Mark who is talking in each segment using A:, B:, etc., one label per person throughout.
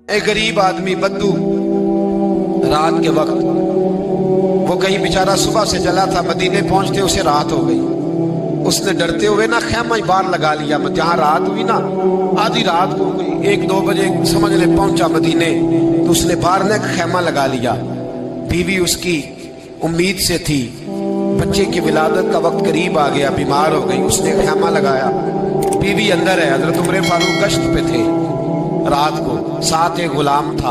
A: एक गरीब आदमी बद्दू रात के वक्त वो कहीं बेचारा सुबह से चला था, मदीने पहुंचते उसे रात हो गई। उसने डरते हुए ना खैमा बाहर लगा लिया। जहां रात हुई ना, आधी रात हो गई, 1-2 बजे समझ ले पहुंचा मदीने, तो उसने बाहर ने खैमा लगा लिया। बीवी उसकी उम्मीद से थी, बच्चे की विलादत का वक्त करीब आ गया, बीमार हो गई, उसने खैमा लगाया। बीवी अंदर है। हजरत उमर फारूक गश्त पे थे रात को, साथ एक गुलाम था।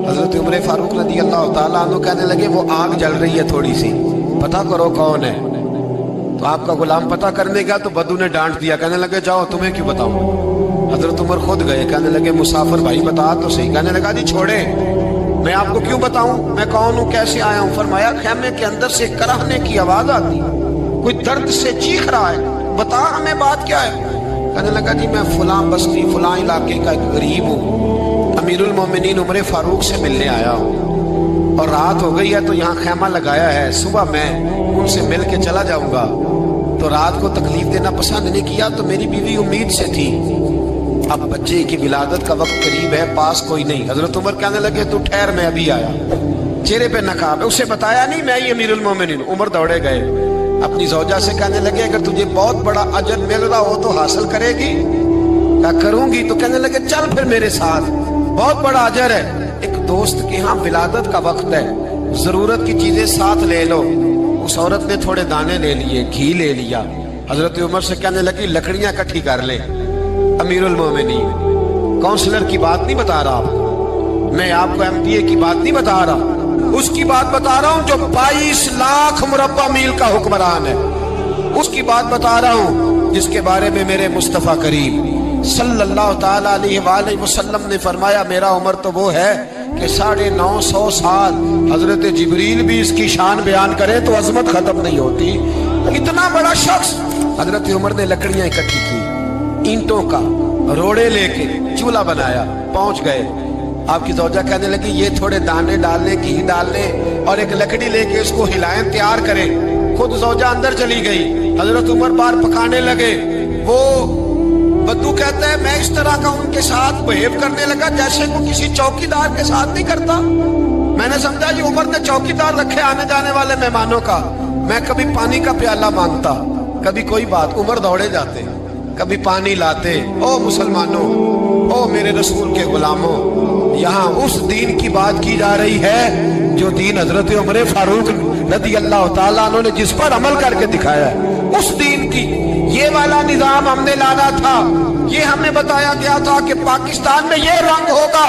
A: हजरत उमर फारूक रज़ी अल्लाह ताला अन्हु कहने लगे वो आग जल रही है थोड़ी सी, पता करो कौन है। तो आपका गुलाम पता करने गया तो बद्दू ने डांट दिया, कहने लगे जाओ, तुम्हें क्यों बताऊं। हजरत उमर खुद गए, कहने लगे मुसाफिर भाई बता तो सही। कहने लगा जी छोड़े, मैं आपको क्यों बताऊं, मैं कौन हूं, कैसे आया हूं। फरमाया खैमे के अंदर से कराहने की आवाज आती, कोई दर्द से चीख रहा है, बता हमें बात क्या है। कहने लगा जी मैं फलां बस्ती फलां इलाके का एक गरीब हूँ, अमीरुल मोमिनीन उमर फारूक से मिलने आया हूँ और रात हो गई है तो यहाँ खैमा लगाया है, सुबह मैं उनसे मिल के चला जाऊंगा। तो रात को तकलीफ देना पसंद नहीं किया, तो मेरी बीवी उम्मीद से थी, अब बच्चे की विलादत का वक्त करीब है, पास कोई नहीं। हजरत उमर कहने लगे तू ठहर, मैं अभी आया। चेहरे पे नकाब है, उसे बताया नहीं मैं ही अमीरुल मोमिनीन। उमर दौड़े गए, अपनी ज़ौजा से कहने लगे अगर तुझे बहुत बड़ा अजर मिल रहा हो तो हासिल करेगी। क्या करूंगी। तो कहने लगे चल फिर मेरे साथ, बहुत बड़ा अजर है। एक दोस्त के यहाँ विलादत का वक्त है, जरूरत की चीजें साथ ले लो। उस औरत ने थोड़े दाने ले लिए, घी ले लिया। हजरत उमर से कहने लगी लकड़ियां इकट्ठी कर ले। अमीरुल मोमिनीन, काउंसलर की बात नहीं बता रहा आपको, मैं आपको MPA की बात नहीं बता रहा, उसकी बात बता रहा हूं जो 22 लाख मुरब्बा मील का हुक्मरान है। उसकी बात बता रहा हूं जिसके बारे में मेरे मुस्तफा करीम सल्लल्लाहु ताला अलैहि वसल्लम ने फरमाया मेरा उम्र तो वो है कि 950 साल हजरत जिब्रील भी इसकी शान बयान करे तो अजमत खत्म नहीं होती। इतना बड़ा शख्स। हजरत उमर ने लकड़ियां इकट्ठी की, ईंटों का रोड़े लेके चूल्हा बनाया, पहुंच गए। आपकी ज़ौजा कहने लगी ये थोड़े दाने डालने, घी डालने और एक लकड़ी लेके इसको हिलाएं, तैयार करें। खुद ज़ौजा अंदर चली गई, हजरत उमर बाहर पकाने लगे। वो बद्दू कहता है मैं इस तरह का उनके साथ बिहेव करने लगा जैसे वो किसी चौकीदार के साथ नहीं करता। मैंने समझा जी उमर ने चौकीदार रखे आने जाने वाले मेहमानों का। मैं कभी पानी का प्याला मांगता, कभी कोई बात, उमर दौड़े जाते, कभी पानी लाते। ओ मुसलमानों, ओ मेरे रसूल के गुलामों, यहाँ उस दीन की बात की जा रही है जो दीन हजरत उमर फारूक रज़ी अल्लाह ताला अन्हु ने जिस पर अमल करके दिखाया है, उस दीन की। ये वाला निजाम हमने लाना था, ये हमें बताया गया था कि पाकिस्तान में ये रंग होगा।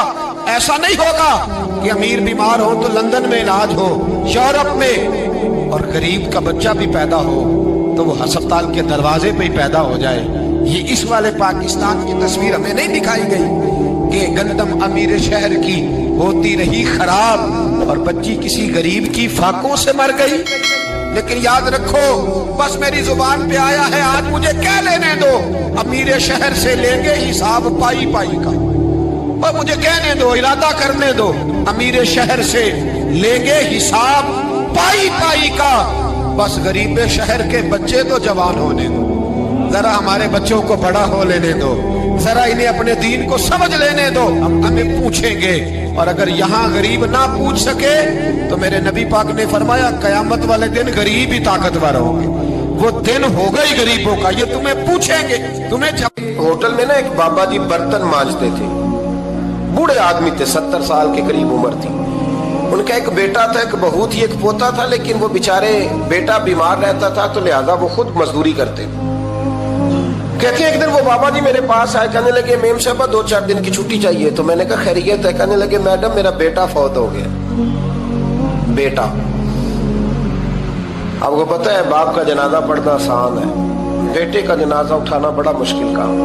A: ऐसा नहीं होगा कि अमीर बीमार हो तो लंदन में इलाज हो, यूरोप में, और गरीब का बच्चा भी पैदा हो तो वो अस्पताल के दरवाजे पे ही पैदा हो जाए। ये इस वाले पाकिस्तान की तस्वीर हमें नहीं दिखाई गई कि गंदम अमीर शहर की होती रही खराब और बच्ची किसी गरीब की फाकों से मर गई। लेकिन याद रखो, बस मेरी जुबान पे आया है, आज मुझे क्या लेने दो, अमीर शहर से लेंगे हिसाब पाई पाई का। और मुझे कहने दो, इरादा करने दो, अमीर शहर से लेंगे हिसाब पाई पाई का। बस गरीब शहर के बच्चे तो जवान होने दो, जरा हमारे बच्चों को बड़ा हो लेने दो, जरा इन्हें अपने दीन को समझ लेने दो, हम हमें पूछेंगे। और अगर यहाँ गरीब ना पूछ सके तो मेरे नबी पाक ने फरमाया कयामत वाले दिन गरीब ही ताकतवर होंगे। वो दिन होगा ही गरीबों का, ये तुम्हें पूछेंगे। तुम्हें
B: होटल में ना एक बाबा जी बर्तन मांजते थे, बूढ़े आदमी थे, 70 साल के करीब उम्र थी। उनका एक बेटा था, एक बहू थी, एक पोता था, लेकिन वो बेचारे बेटा बीमार रहता था तो लिहाजा वो खुद मजदूरी करते। कहते एक दिन वो बाबा जी मेरे पास आए, कहने लगे मेम साहब 2-4 दिन की छुट्टी चाहिए। तो मैंने कहा खैरियत है। कहने लगे मैडम मेरा बेटा फौत हो गया। बेटा, आपको पता है बाप का जनाजा पढ़ना आसान है, बेटे का जनाजा उठाना बड़ा मुश्किल काम।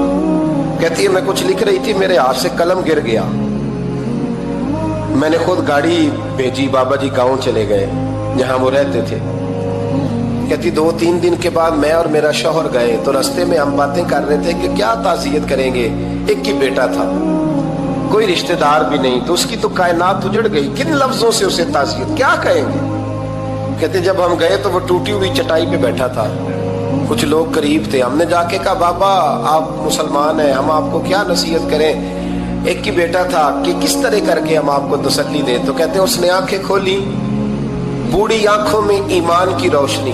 B: कहती है मैं कुछ लिख रही थी, मेरे हाथ से कलम गिर गया, मैंने खुद गाड़ी भेजी, बाबा जी गाँव चले गए जहाँ वो रहते थे। कहती 2-3 दिन के बाद मैं और मेरा शौहर गए तो रास्ते में हम बातें कर रहे थे कि क्या ताज़ियत करेंगे। एक ही बेटा था, कोई रिश्तेदार भी नहीं, तो उसकी तो कायनात उजड़ गई, किन लफ्जों से उसे ताज़ियत क्या कहेंगे। कहते जब हम गए तो वो टूटी हुई चटाई पे बैठा था, कुछ लोग करीब थे। हमने जाके कहा बाबा आप मुसलमान हैं, हम आपको क्या नसीहत करें। एक ही बेटा था कि किस तरह करके हम आपको तसल्ली दें। तो कहते हैं उसने आंखें खोली, बूढ़ी आंखों में ईमान की रोशनी।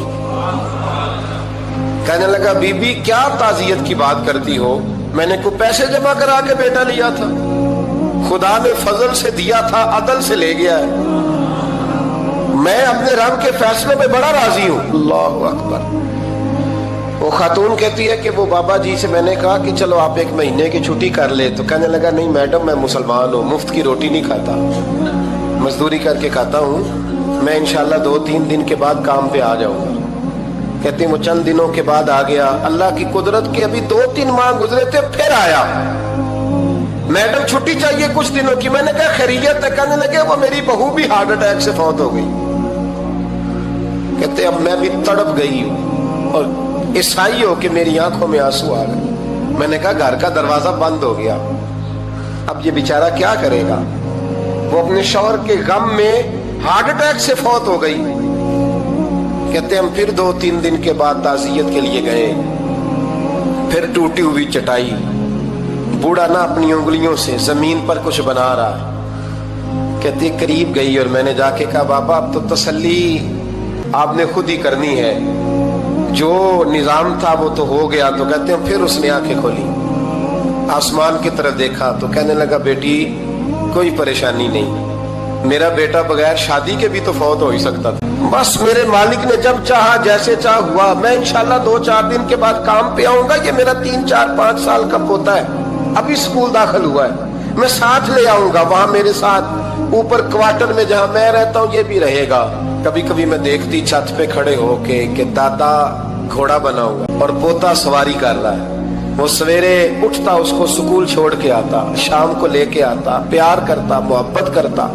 B: कहने लगा बीबी क्या ताजियत की बात करती हो, मैंने कोई पैसे जमा करा के बेटा लिया था, खुदा ने फजल से दिया था, अदल से ले गया है, मैं अपने रब के फैसले में बड़ा राजी हूं। अल्लाह अकबर। वो खातून कहती है कि वो बाबा जी से मैंने कहा कि चलो आप 1 महीने की छुट्टी कर ले। तो कहने लगा नहीं मैडम, मैं मुसलमान हूँ, मुफ्त की रोटी नहीं खाता, मजदूरी करके खाता हूँ, मैं इंशाल्लाह 2-3 दिन के बाद काम पे आ जाऊंगा। कहती वो चंद दिनों के बाद आ गया। अल्लाह की कुदरत के अभी 2-3 माह गुजरे थे, फिर आया, मैडम छुट्टी चाहिए कुछ दिनों की। मैंने कहा खैरियत है? कहने लगे वो मेरी बहू भी हार्ट अटैक से फौत हो गई। कहते अब मैं भी तड़प गई हूं और ईसाई हो कि मेरी आंखों में आंसू आ गए। मैंने कहा घर का दरवाजा बंद हो गया, अब ये बेचारा क्या करेगा। वो अपने शौहर के गम में हार्ट अटैक से फौत हो गई। कहते हम फिर 2-3 दिन के बाद ताज़ियत के लिए गए, फिर टूटी हुई चटाई, बूढ़ा ना अपनी उंगलियों से जमीन पर कुछ बना रहा। कहते करीब गई और मैंने जाके कहा बाबा अब तो तसल्ली आपने खुद ही करनी है, जो निजाम था वो तो हो गया। तो कहते हैं फिर उसने आंखें खोली, आसमान की तरफ देखा तो कहने लगा बेटी कोई परेशानी नहीं, मेरा बेटा बगैर शादी के भी तो फौत हो ही सकता था, बस मेरे मालिक ने जब चाहा जैसे चाह हुआ। मैं इंशाल्लाह 2-4 दिन के बाद काम पे आऊंगा। ये मेरा 3-4-5 साल का पोता है, अभी स्कूल दाखिल हुआ है, मैं साथ ले आऊंगा, वहां मेरे साथ ऊपर क्वार्टर में जहां मैं रहता हूँ ये भी रहेगा। कभी कभी मैं देखती छत पे खड़े होके कि दादा घोड़ा बना हुआ और पोता सवारी कर रहा है। वो सवेरे उठता, उसको स्कूल छोड़ के आता, शाम को लेके आता, प्यार करता, मोहब्बत करता।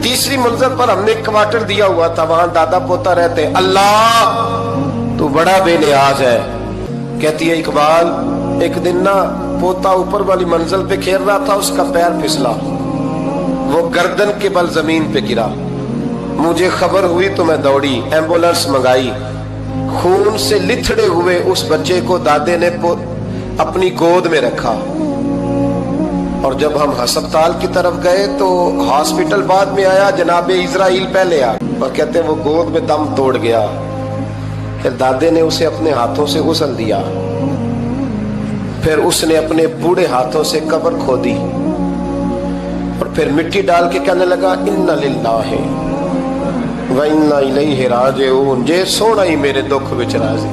B: तीसरी मंजिल पर हमने क्वार्टर दिया हुआ था, वहां दादा पोता रहते। अल्लाह तू बड़ा बेनियाज है। कहती है इकबाल एक दिन ना पोता ऊपर वाली मंजिल पे खेल रहा था, उसका पैर फिसला, वो गर्दन के बल जमीन पे गिरा। मुझे खबर हुई तो मैं दौड़ी, एम्बुलेंस मंगाई। खून से लिथड़े हुए उस बच्चे को दादे ने अपनी गोद में रखा। और जब हम अस्पताल की तरफ गए तो हॉस्पिटल बाद में आया, जनाबे इजराइल पहले आ, और कहते वो गोद में दम तोड़ गया। फिर दादे ने उसे अपने हाथों से गुस्ल दिया, फिर उसने अपने बूढ़े हाथों से कब्र खोदी और फिर मिट्टी डाल के कहने लगा इन्ना लिल्लाहि व इन्ना इलैहि राजिऊन। जे सोना ही मेरे दुख विच राजी,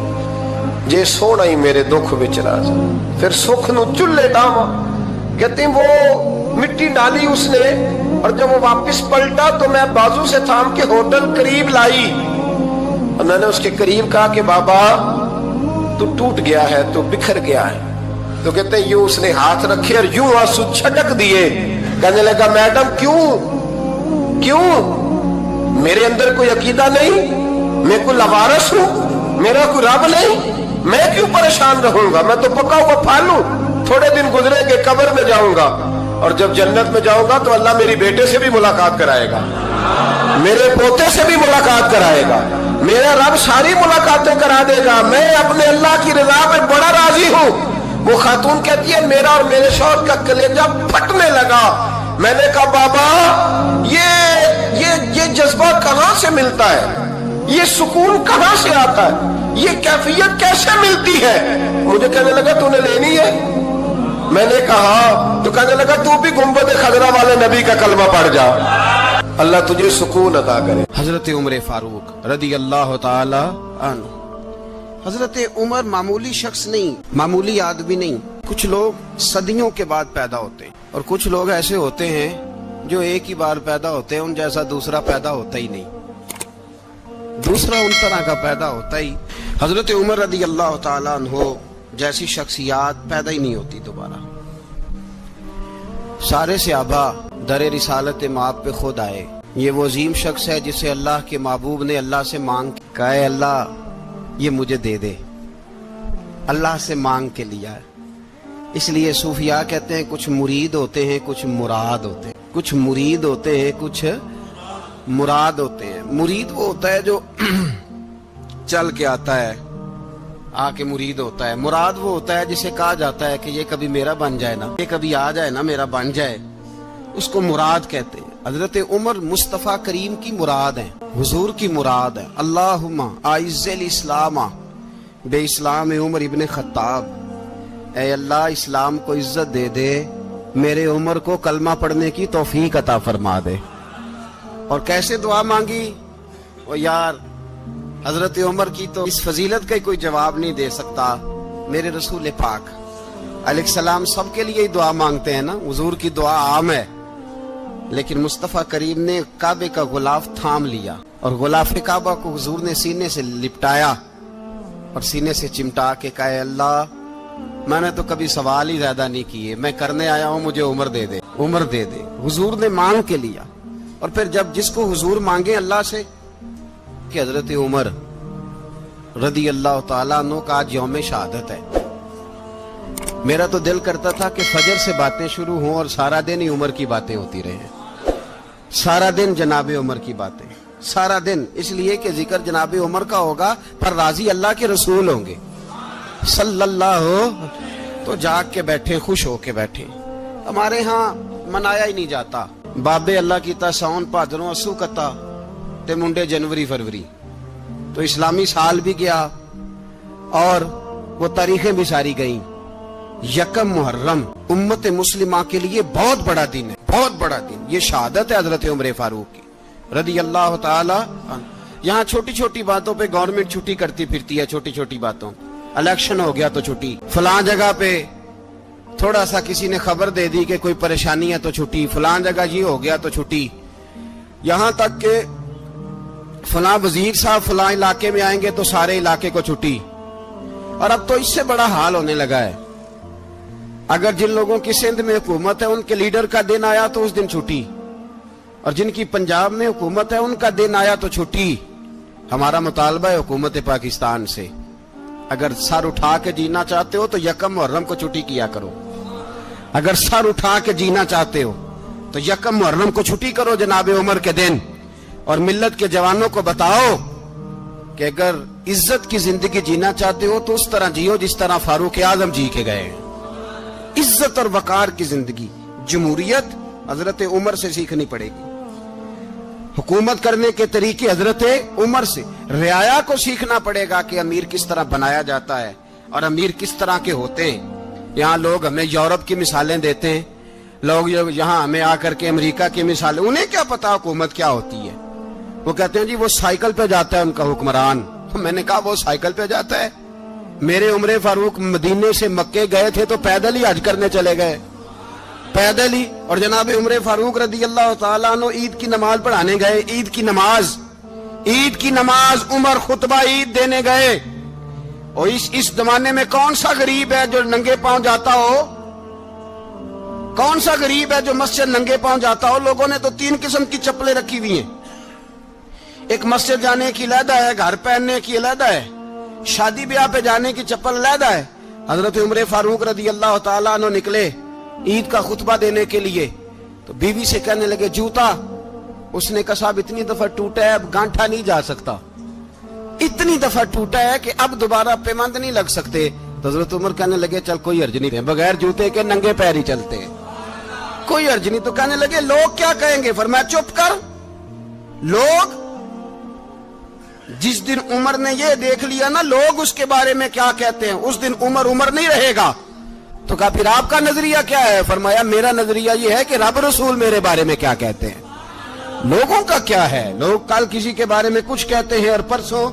B: जे सोना ही मेरे दुख विच राजी। फिर सुख नु चुल्ले डावा। कहते वो मिट्टी डाली उसने, और जब वो वापस पलटा तो मैं बाजू से थाम के होटल करीब लाई और मैंने उसके करीब कहा कि बाबा तू टूट गया है, तू बिखर गया है। तो कहते हैं यूं उसने हाथ रखे और यूं आंसू छटक दिए। कहने लगा मैडम क्यों क्यों, मेरे अंदर कोई अकीदा नहीं, मैं कोई लवारस हूं, मेरा कोई रब नहीं, मैं क्यों परेशान रहूंगा, मैं तो पका हुआ फालू, थोड़े दिन गुजरेंगे कब्र में जाऊंगा और जब जन्नत में जाऊंगा तो अल्लाह मेरी बेटे से भी मुलाकात कराएगा, मेरे पोते से भी मुलाकात कराएगा, मेरा रब सारी मुलाकातें करा देगा। मैं अपने अल्लाह की रजा में बड़ा राजी हूं। वो खातून कहती है मेरा और मेरे शौहर का कलेजा फटने लगा। मैंने कहा बाबा ये जज्बा कहां से मिलता है, ये सुकून कहां से आता है, ये कैफियत कैसे मिलती है। मुझे कहने लगा तूने लेनी है। मैंने कहा तो कहने लगा तू भी गुंबद खजरा वाले नबी का कलमा पढ़ जा, अल्लाह तुझे सुकून अता करे।
A: हजरत उमर फारूक रदी अल्लाह ताला अन्हु। हजरत उमर मामूली शख्स नहीं, मामूली आदमी नहीं। कुछ लोग सदियों के बाद पैदा होते हैं और कुछ लोग ऐसे होते हैं जो एक ही बार पैदा होते हैं, उन जैसा दूसरा पैदा होता ही नहीं, दूसरा उन तरह का पैदा होता ही। हजरत उमर रदी अल्लाह ताला अन्हु जैसी शख्सियात पैदा ही नहीं होती दोबारा। सारे सहाबा दर रिसालत माप पे खुद आए। ये वो अजीम शख्स है जिसे अल्लाह के महबूब ने अल्लाह से मांग कहा अल्लाह ये मुझे दे दे, अल्लाह से मांग के लिया है। इसलिए सूफिया कहते हैं कुछ मुरीद होते हैं, कुछ मुराद होते हैं, कुछ मुरीद होते हैं, कुछ मुराद होते हैं। मुरीद वो होता है जो चल के आता है, आके मुरीद होता है। मुराद वो होता है जिसे कहा जाता है कि ये कभी मेरा बन जाए ना, ये कभी आ जाए ना, मेरा बन जाए, उसको मुराद कहते हैं। हजरत उमर मुस्तफ़ा करीम की मुराद है, हुजूर की मुराद है। अल्लाहुम्मा आइज़्ज़िल इस्लामा बे इस्लाम उमर इब्ने खत्ताब, ऐ अल्लाह इस्लाम को इज्जत दे दे, मेरे उमर को कलमा पढ़ने की तौफीक अता फरमा दे। और कैसे दुआ मांगी? ओ यार, हजरत उमर की तो इस फजीलत का कोई जवाब नहीं दे सकता। मेरे रसूल पाक अलैहिस्सलाम सबके लिए ही दुआ मांगते हैं ना, हुजूर की दुआ आम है, लेकिन मुस्तफ़ा करीम ने काबे का गुलाफ थाम लिया और गुलाफ काबा को हुजूर ने सीने से लिपटाया और सीने से चिमटा के कहा, अल्लाह मैंने तो कभी सवाल ही ज्यादा नहीं किए, मैं करने आया हूं, मुझे उम्र दे दे, उम्र दे दे। हुजूर ने मांग के लिया। और फिर जब जिसको हुजूर मांगे अल्लाह से कि हजरत उमर रदी अल्लाह ताला अन्हु का आज यौम शहादत है, मेरा तो दिल करता था कि फजर से बातें शुरू हों और सारा दिन ही उमर की बातें होती रहे, सारा दिन जनाबे उमर की बातें, सारा दिन। इसलिए कि जिक्र जनाबे उमर का होगा पर राजी अल्लाह के रसूल होंगे सल्लल्लाहु, तो जाग के बैठे, खुश होके बैठे। हमारे यहाँ मनाया ही नहीं जाता। बाबे अल्लाह की सावन भादरों असू कता ते मुंडे जनवरी फरवरी, तो इस्लामी साल भी गया और वो तारीखें भी सारी गई। यकम मुहर्रम उम्मत मुस्लिमा के लिए बहुत बड़ा दिन है, बहुत बड़ा दिन। ये शहादत है हजरत उमर फारूक की रदी अल्लाह ताला। यहाँ छोटी छोटी बातों पे गवर्नमेंट छुट्टी करती फिरती है, छोटी छोटी बातों। इलेक्शन हो गया तो छुट्टी, फलां जगह पे थोड़ा सा किसी ने खबर दे दी कि कोई परेशानी है तो छुट्टी, फलां जगह ये हो गया तो छुट्टी। यहाँ तक के फलां वजीर साहब फलां इलाके में आएंगे तो सारे इलाके को छुट्टी। और अब तो इससे बड़ा हाल होने लगा है, अगर जिन लोगों की सिंध में हुकूमत है उनके लीडर का दिन आया तो उस दिन छुट्टी, और जिनकी पंजाब में हुकूमत है उनका दिन आया तो छुट्टी। हमारा मुतालबा है हुकूमत पाकिस्तान से, अगर सर उठा के जीना चाहते हो तो यकम मुहर्रम को छुट्टी किया करो। अगर सर उठा के जीना चाहते हो तो यकम मुहर्रम को छुट्टी करो जनाबे उमर के दिन। और मिल्लत के जवानों को बताओ कि अगर इज्जत की जिंदगी जीना चाहते हो तो उस तरह जियो जिस तरह फारूक आजम जी के गए। इज्जत और वकार की जिंदगी, जमहूरियत हजरत उमर से सीखनी पड़ेगी। हुकूमत करने के तरीके हजरत उमर से, रियाया को सीखना पड़ेगा कि अमीर किस तरह बनाया जाता है और अमीर किस तरह के होते हैं। यहाँ लोग हमें यूरोप की मिसालें देते हैं, लोग यहाँ हमें आकर के अमेरिका की मिसालें, उन्हें क्या पता हुकूमत क्या होती है। वो कहते हैं जी वो साइकिल पे जाता है उनका हुक्मरान। मैंने कहा वो साइकिल पे जाता है? मेरे उमर फारूक मदीने से मक्के गए थे तो पैदल ही हज करने चले गए, पैदल ही। और जनाब उमर फारूक रदी अल्लाह ताला अन्हु ईद की नमाज पढ़ाने गए, ईद की नमाज उमर खुतबा ईद देने गए। और इस जमाने में कौन सा गरीब है जो नंगे पांव जाता हो? कौन सा गरीब है जो मस्जिद नंगे पांव जाता हो? लोगों ने तो 3 किस्म की चप्पलें रखी हुई हैं, एक मस्जिद जाने की अलहदा है, घर पहनने की अलहदा है, शादी ब्याह पे जाने की चप्पल अलहदा है। हजरत उमर फारूक रदी अल्लाह ताला अन्हु निकले ईद का खुतबा देने के लिए, तो बीवी से कहने लगे जूता। उसने कहा साहब इतनी दफा टूटा है अब गांठा नहीं जा सकता, इतनी दफा टूटा है कि अब दोबारा पेमंद नहीं लग सकते। तो हजरत उमर कहने लगे चल कोई अर्ज नहीं, बगैर जूते के नंगे पैर ही चलते हैं, कोई अर्ज नहीं। तो कहने लगे लोग क्या कहेंगे? फरमाया चुप कर। लोग, जिस दिन उमर ने ये देख लिया ना लोग उसके बारे में क्या कहते हैं, उस दिन उमर नहीं रहेगा। तो कहा फिर आपका नजरिया क्या है? फरमाया मेरा नजरिया ये है कि रब रसूल मेरे बारे में क्या कहते हैं। लोगों का क्या है? लोग कल किसी के बारे में कुछ कहते हैं और परसों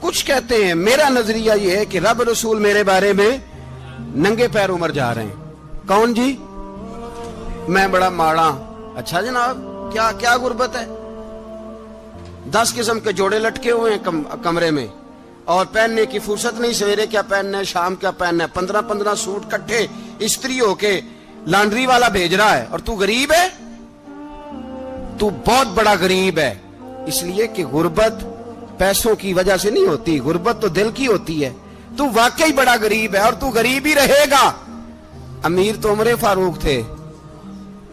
A: कुछ कहते हैं। मेरा नजरिया ये है कि रब रसूल मेरे बारे में नंगे पैर उमर जा रहे हैं। कौन जी? मैं बड़ा माड़ा। अच्छा जनाब, क्या क्या गुर्बत है? 10 किस्म के जोड़े लटके हुए हैं कमरे में और पहनने की फुर्सत नहीं। सवेरे क्या पहनना है, शाम क्या पहनना है, 15-15 सूट कट्ठे इस्त्री होके लॉन्ड्री वाला भेज रहा है। और तू गरीब है, तू बहुत बड़ा गरीब है। इसलिए कि गुर्बत पैसों की वजह से नहीं होती, गुर्बत तो दिल की होती है। तू वाकई बड़ा गरीब है और तू गरीब ही रहेगा। अमीर तो उमर फारूक थे,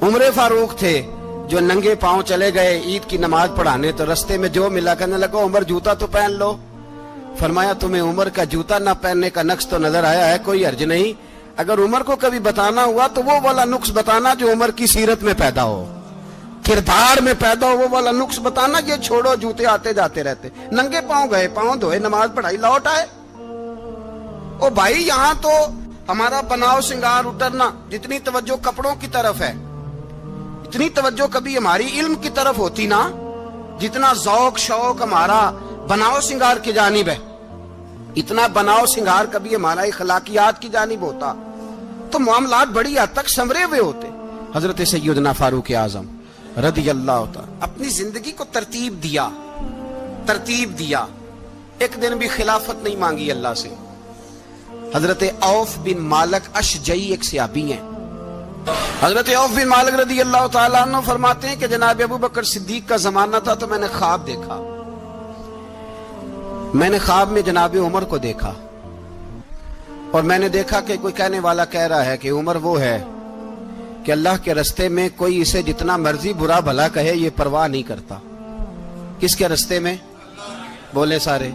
A: उमर फारूक थे जो नंगे पांव चले गए ईद की नमाज पढ़ाने। तो रस्ते में जो मिला कहने लगा उमर जूता तो पहन लो। फरमाया तुम्हें उमर का जूता ना पहनने का नक्श तो नजर आया है, कोई हर्ज नहीं, अगर उमर को कभी बताना हुआ तो वो वाला नुक्स बताना जो उमर की सीरत में पैदा हो, किरदार में पैदा हो, वो वाला नुक्स बताना। ये छोड़ो जूते आते जाते रहते, नंगे पांव गए, पांव धोए, नमाज पढ़ाई, लौट आए। ओ भाई यहाँ तो हमारा बनाव श्रृंगार उतरना, जितनी तवज्जो कपड़ों की तरफ है, इतनी तवज्जो कभी हमारी इल्म की तरफ होती ना, जितना जौक शौक हमारा बनाव श्रृंगार की जानिब है, इतना बनाव श्रृंगार कभी हमारा इखलाकियात की जानिब होता तो मामलात बड़ी हद तक संवरे हुए होते। हजरत सैयदना फारूक आजम रदी अल्लाह तआला अपनी जिंदगी को तरतीब दिया, एक दिन भी खिलाफत नहीं मांगी अल्लाह से। हजरत औफ बिन मालिक अशजई एक सहाबी हैं। हजरत औफ बिन मालिक रदी अल्लाह तआला अन्हु फरमाते हैं कि जनाब अबू बकर सिद्दीक का जमाना था तो मैंने ख्वाब देखा, मैंने ख्वाब में जनाब उमर को देखा और मैंने देखा कि कोई कहने वाला कह रहा है कि उमर वो है कि अल्लाह के रास्ते में कोई इसे जितना मर्जी बुरा भला कहे ये परवाह नहीं करता। किसके रास्ते में? बोले सारे।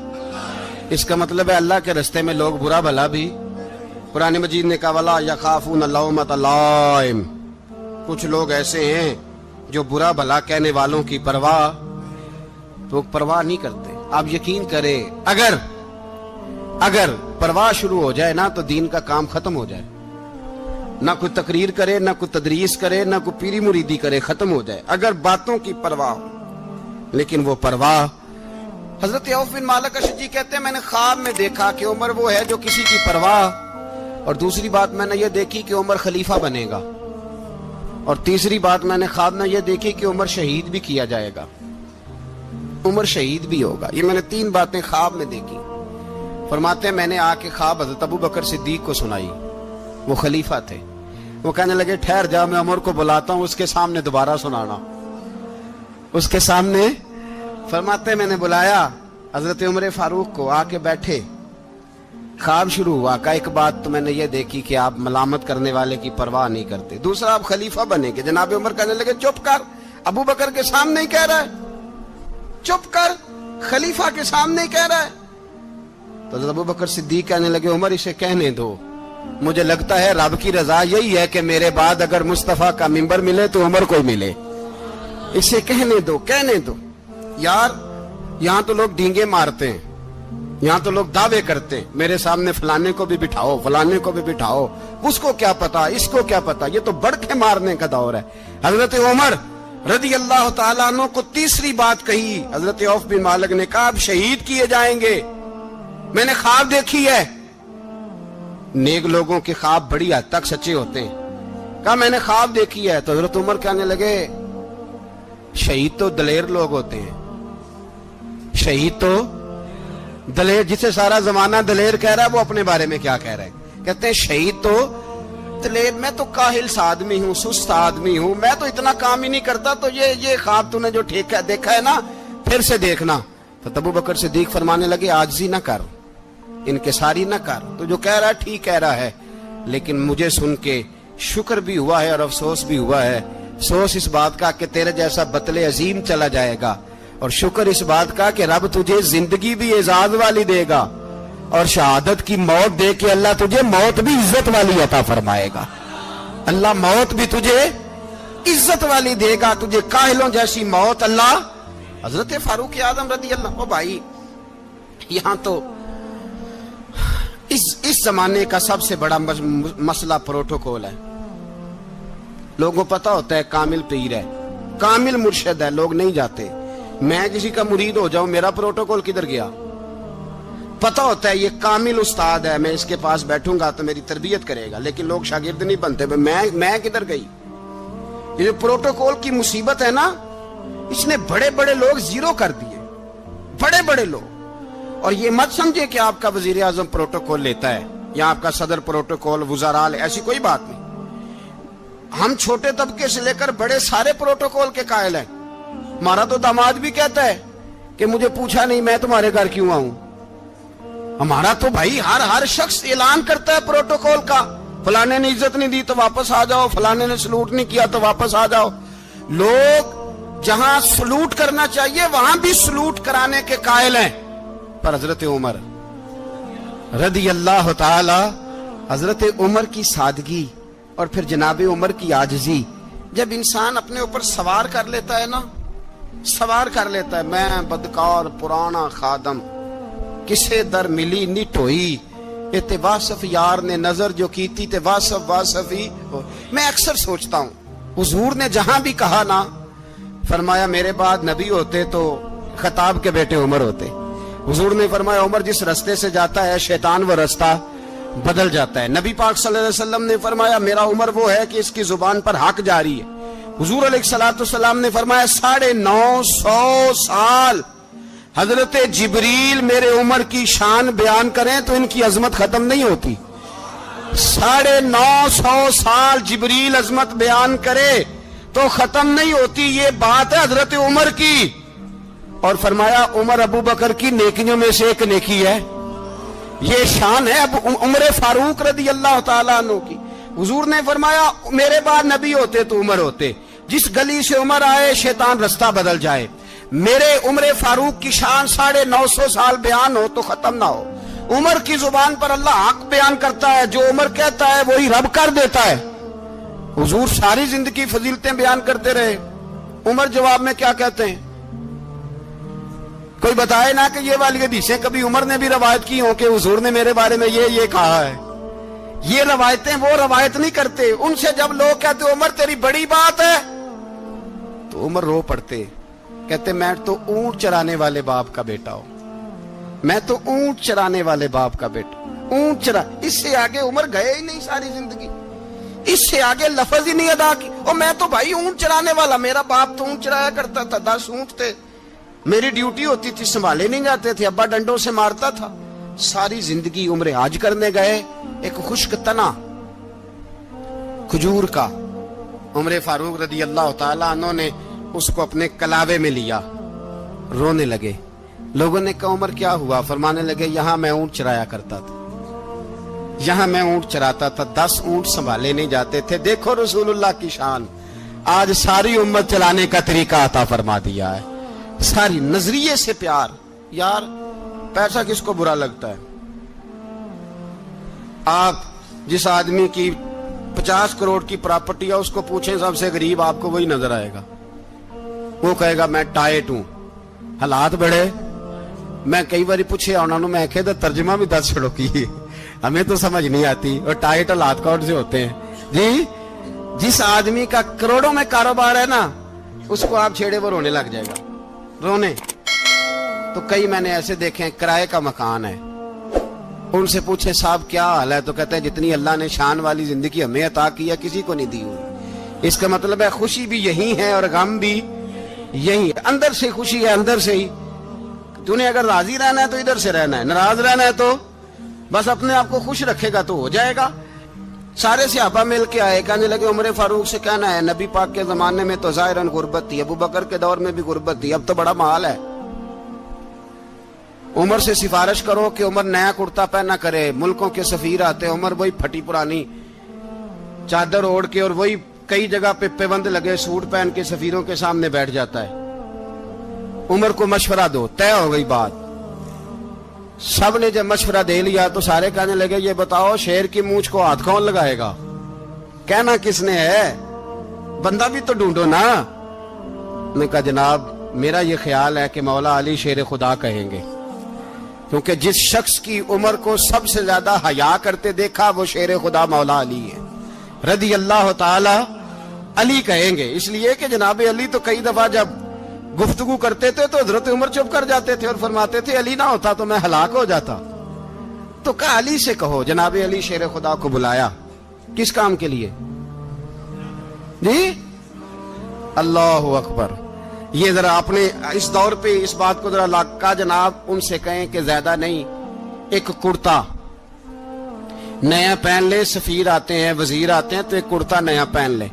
A: इसका मतलब है अल्लाह के रास्ते में लोग बुरा भला भी, कुरान मजीद ने कहा वला यखाफून लौमत लाइम, कुछ लोग ऐसे हैं जो बुरा भला कहने वालों की परवाह तो परवाह नहीं करते। आप यकीन करें अगर परवाह शुरू हो जाए ना तो दीन का काम खत्म हो जाए, ना कोई तकरीर करे, ना कोई तदरीस करे, ना कोई पीरी मुरीदी करे, खत्म हो जाए अगर बातों की परवाह हो। लेकिन वो परवाह, हजरत औफ बिन मालिक अशजी कहते हैं मैंने ख्वाब में देखा कि उमर वो है जो किसी की परवाह, और दूसरी बात मैंने ये देखी कि उमर खलीफा बनेगा, और तीसरी बात मैंने ख्वाब में ये देखी कि उमर शहीद भी किया जाएगा, उमर शहीद भी होगा। ये मैंने तीन बातें ख्वाब में देखी। फरमाते हैं मैंने आके ख्वाब हजरत अबू बकर सिद्दीक को सुनाई, वो खलीफा थे। वो कहने लगे ठहर जा, मैं उमर को बुलाता हूं, उसके सामने दोबारा सुनाना, उसके सामने। फरमाते हैं मैंने बुलाया हजरत उमर फारूक को, आके बैठे, ख्वाब शुरू हुआ। का एक बात तो मैंने ये देखी कि आप मलामत करने वाले की परवाह नहीं करते, दूसरा आप खलीफा बनेंगे। जनाब उमर कहने लगे चुप कर, अबू बकर के सामने ही कह रहा है, चुप कर, खलीफा के सामने ही कह रहा है। तो अबू बकर सिद्दीक कहने लगे उमर इसे कहने दो, मुझे लगता है रब की रजा यही है कि मेरे बाद अगर मुस्तफा का मिंबर मिले तो उमर को मिले, इसे कहने दो, कहने दो। यार यहाँ तो लोग डींगे मारते हैं, यहाँ तो लोग दावे करते हैं मेरे सामने फलाने को भी बिठाओ, फलाने को भी बिठाओ, उसको क्या पता, इसको क्या पता, ये तो बड़के मारने का दौर है। हजरत उमर रदी अल्लाह तआला अन्हु को तीसरी बात कही। हजरत औफ बिन मालिक ने कहा आप शहीद किए जाएंगे, मैंने ख्वाब देखी है। नेक लोगों के ख्वाब बड़ी हद तक सच्चे होते हैं। कहा मैंने ख्वाब देखी है। तो हजरत उमर कहने लगे शहीद तो दलेर लोग होते हैं, शहीद तो दलेर, जिसे सारा जमाना दलेर कह रहा है वो अपने बारे में क्या कह रहा है? कहते हैं शहीद तो दलेर, मैं तो काहिल सा आदमी हूँ, सुस्त आदमी हूँ, मैं तो इतना काम ही नहीं करता, तो ये ख्वाब तूने जो ठेका देखा है ना फिर से देखना। तो अबू बकर सिद्दीक फरमाने लगे आजिज़ी ना कर, इनकिसारी ना कर, तो जो कह रहा है ठीक कह रहा है, लेकिन मुझे सुन के शुक्र भी हुआ है और अफसोस भी हुआ है। अफसोस इस बात का कि तेरे जैसा बतले अजीम चला जाएगा, और शुक्र इस बात का कि रब तुझे जिंदगी भी एजाज वाली देगा, और शहादत की मौत दे के अल्लाह तुझे मौत भी इज्जत वाली अता फरमाएगा। अल्लाह मौत भी तुझे इज्जत वाली देगा, तुझे काहिलों जैसी मौत अल्लाह। हजरत फारूक आजम रदी अल्लाह। ओ भाई यहां तो इस जमाने का सबसे बड़ा मसला प्रोटोकॉल है। लोगों को पता होता है कामिल पीर है, कामिल मुर्शिद है, लोग नहीं जाते। मैं किसी का मुरीद हो जाऊं, मेरा प्रोटोकॉल किधर गया? पता होता है ये कामिल उस्ताद है, मैं इसके पास बैठूंगा तो मेरी तरबियत करेगा, लेकिन लोग शागिर्द नहीं बनते। मैं किधर गई? ये जो प्रोटोकॉल की मुसीबत है ना, इसने बड़े बड़े लोग जीरो कर दिए, बड़े बड़े लोग। और ये मत समझे कि आपका वजीर आजम प्रोटोकॉल लेता है या आपका सदर प्रोटोकॉल, वुज़ारा, ऐसी कोई बात नहीं। हम छोटे तबके से लेकर बड़े सारे प्रोटोकॉल के कायल हैं। हमारा तो दामाद भी कहता है कि मुझे पूछा नहीं मैं तुम्हारे घर क्यों आऊं। हमारा तो भाई हर शख्स ऐलान करता है प्रोटोकॉल का, फलाने ने इज्जत नहीं दी तो वापस आ जाओ, फलाने ने सलूट नहीं किया तो वापस आ जाओ। लोग जहां सलूट करना चाहिए वहां भी सलूट कराने के कायल हैं। पर हजरत उमर رضی اللہ تعالی. حضرت عمر کی سادگی اور پھر جناب عمر کی عاجزی. جب انسان اپنے اوپر سوار کر لیتا ہے نا، سوار کر لیتا ہے، میں بدکار پرانا خادم، کسے در ملی نٹ ہوئی، تے واصف یار نے نظر جو کی تھی تے واصف ہی ہو. میں اکثر سوچتا ہوں حضور نے جہاں بھی کہا نا، فرمایا میرے بعد نبی ہوتے تو خطاب کے بیٹے عمر ہوتے. حضور نے فرمایا عمر جس رستے سے جاتا ہے شیطان وہ رستہ بدل جاتا ہے. نبی پاک صلی اللہ علیہ وسلم نے فرمایا میرا عمر وہ ہے کہ اس کی زبان پر حق جاری ہے. حضور علیہ الصلوۃ والسلام نے فرمایا 950 سال حضرت جبریل میرے عمر کی شان بیان کریں تو ان کی عظمت ختم نہیں ہوتی. 950 سال جبریل عظمت بیان کرے تو ختم نہیں ہوتی. یہ بات ہے حضرت عمر کی. اور فرمایا عمر ابو بکر کی نیکیوں میں سے ایک نیکی ہے. یہ شان ہے اب عمر فاروق رضی اللہ تعالیٰ عنہ کی. حضور نے فرمایا میرے بعد نبی ہوتے تو عمر ہوتے. جس گلی سے عمر آئے شیطان رستہ بدل جائے. میرے عمر فاروق کی شان 950 سال بیان ہو تو ختم نہ ہو. عمر کی زبان پر اللہ حق بیان کرتا ہے، جو عمر کہتا ہے وہی رب کر دیتا ہے. حضور ساری زندگی فضیلتیں بیان کرتے رہے، عمر جواب میں کیا کہتے ہیں؟ کوئی بتائے نا کہ یہ والی حدیثیں کبھی عمر نے بھی روایت کی ہوں کہ حضور نے میرے بارے میں یہ کہا ہے. یہ روایتیں وہ روایت نہیں کرتے. ان سے جب لوگ کہتے عمر تیری بڑی بات ہے تو عمر رو پڑتے، کہتے میں تو اونٹ چرانے والے باپ کا بیٹا ہوں، میں تو اونٹ چرانے والے باپ کا بیٹا. اونٹ چرا، اس سے آگے عمر گئے ہی نہیں ساری زندگی، اس سے آگے لفظ ہی نہیں ادا کی. اور میں تو بھائی اونٹ چرانے والا، میرا باپ تو اونٹ چرایا کرتا تھا، 10 اونٹ تھے، میری ڈیوٹی ہوتی تھی، سنبھالے نہیں جاتے تھے، ابا ڈنڈوں سے مارتا تھا. ساری زندگی عمر حج کرنے گئے، ایک خشک تنا کھجور کا عمر فاروق رضی اللہ تعالیٰ عنہ نے اس کو اپنے کلاوے میں لیا، رونے لگے. لوگوں نے کہا عمر کیا ہوا؟ فرمانے لگے یہاں میں اونٹ چرایا کرتا تھا، یہاں میں اونٹ چراتا تھا، 10 اونٹ سنبھالے نہیں جاتے تھے. دیکھو رسول اللہ کی شان، آج ساری امت چلانے کا طریقہ عطا فرما دیا ہے. ساری نظریے سے پیار. یار پیسہ کس کو برا لگتا ہے؟ آپ جس آدمی کی 50 کروڑ کی پراپرٹی ہے اس کو پوچھیں سب سے غریب، آپ کو وہی نظر آئے گا. وہ کہے گا میں ٹائٹ ہوں. حالات بڑے، میں کئی باری پوچھے انہوں نے، میں کہتا ترجمہ بھی 10 چھڑو کی، ہمیں تو سمجھ نہیں آتی. اور ٹائٹ حالات کون سے ہوتے ہیں جی؟ جس آدمی کا کروڑوں میں کاروبار ہے نا، اس کو آپ چھیڑے وہ رونے لگ جائے گا، رونے. تو کئی میں نے ایسے دیکھے کرائے کا مکان ہے، ان سے پوچھے صاحب کیا حال ہے، تو کہتے ہیں جتنی اللہ نے شان والی زندگی ہمیں عطا کی ہے کسی کو نہیں دی ہوئی. اس کا مطلب ہے خوشی بھی یہی ہے اور غم بھی یہی ہے. اندر سے خوشی ہے، اندر سے ہی. تو نے اگر راضی رہنا ہے تو ادھر سے رہنا ہے، ناراض رہنا ہے تو بس اپنے آپ کو خوش رکھے گا تو ہو جائے گا. سارے صحابہ مل کے آئے، کہنے لگے عمر فاروق سے کہنا ہے نبی پاک کے زمانے میں تو ظاہراً غربت تھی، ابو بکر کے دور میں بھی غربت تھی، اب تو بڑا محال ہے. عمر سے سفارش کرو کہ عمر نیا کرتا پہنا کرے. ملکوں کے سفیر آتے، عمر وہی پھٹی پرانی چادر اوڑھ کے اور وہی کئی جگہ پہ پیوند لگے سوٹ پہن کے سفیروں کے سامنے بیٹھ جاتا ہے. عمر کو مشورہ دو، طے ہو گئی بات. سب نے جب مشورہ دے لیا تو سارے کہنے لگے یہ بتاؤ شیر کی مونچھ کو ہاتھ کون لگائے گا؟ کہنا کس نے ہے؟ بندہ بھی تو ڈھونڈو نا. نے کہا جناب میرا یہ خیال ہے کہ مولا علی شیر خدا کہیں گے، کیونکہ جس شخص کی عمر کو سب سے زیادہ حیا کرتے دیکھا وہ شیر خدا مولا علی ہے رضی اللہ تعالی. علی کہیں گے اس لیے کہ جناب علی تو کئی دفعہ جب گفتگو کرتے تھے تو حضرت عمر چپ کر جاتے تھے اور فرماتے تھے علی نہ ہوتا تو میں ہلاک ہو جاتا. تو کہا علی سے کہو. جناب علی شیر خدا کو بلایا، کس کام کے لیے جی؟ اللہ اکبر. یہ ذرا اپنے اس دور پہ اس بات کو ذرا لاکا جناب ان سے کہیں کہ زیادہ نہیں، ایک کرتا نیا پہن لے. سفیر آتے ہیں، وزیر آتے ہیں تو ایک کرتا نیا پہن لے.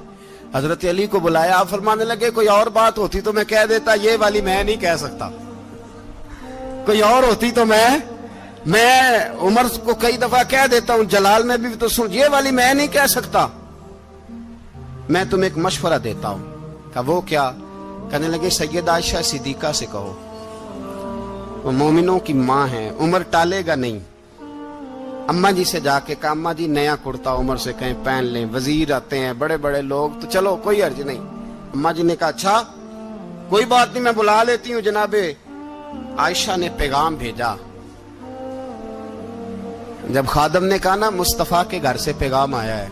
A: حضرت علی کو بلایا، آپ فرمانے لگے کوئی اور بات ہوتی تو میں کہہ دیتا، یہ والی میں نہیں کہہ سکتا. کوئی اور ہوتی تو میں عمر کو کئی دفعہ کہہ دیتا ہوں، جلال میں بھی تو سن، یہ والی میں نہیں کہہ سکتا. میں تمہیں ایک مشورہ دیتا ہوں. کہا وہ کیا؟ کہنے لگے سید عائشہ صدیقہ سے کہو، وہ مومنوں کی ماں ہیں، عمر ٹالے گا نہیں. अम्मा जी से जाके कहा अम्मा जी नया कुर्ता उमर से कहीं पहन लें, वजीर आते हैं, बड़े बड़े लोग, तो चलो कोई अर्ज नहीं। अम्मा जी ने कहा अच्छा कोई बात नहीं, मैं बुला लेती हूँ। जनाबे आयशा ने पैगाम भेजा। जब खादम ने कहा ना मुस्तफा के घर से पैगाम आया है,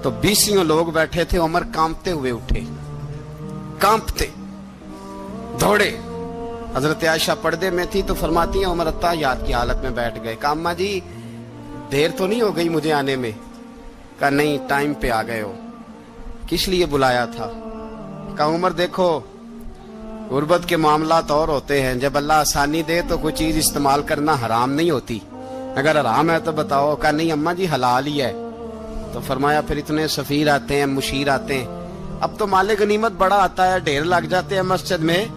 A: तो 20 लोग बैठे थे। उमर कांपते हुए उठे, कांपते दौड़े। हजरत आयशा पर्दे में थी तो फरमाती हैं उमर अत्ताहियात की हालत में बैठ गए। कहा अम्मा जी देर तो नहीं हो गई मुझे आने में? कहा नहीं, टाइम पे आ गए हो। किस लिए बुलाया था? कहा उमर देखो गुर्बत के मामलात और होते हैं, जब अल्लाह आसानी दे तो कोई चीज इस्तेमाल करना हराम नहीं होती, अगर हराम है तो बताओ। कहा नहीं अम्मा जी हलाल ही है। तो फरमाया फिर इतने सफीर आते हैं, मुशीर आते हैं, अब तो माले गनीमत बड़ा आता है, ढेर लग जाते हैं मस्जिद में,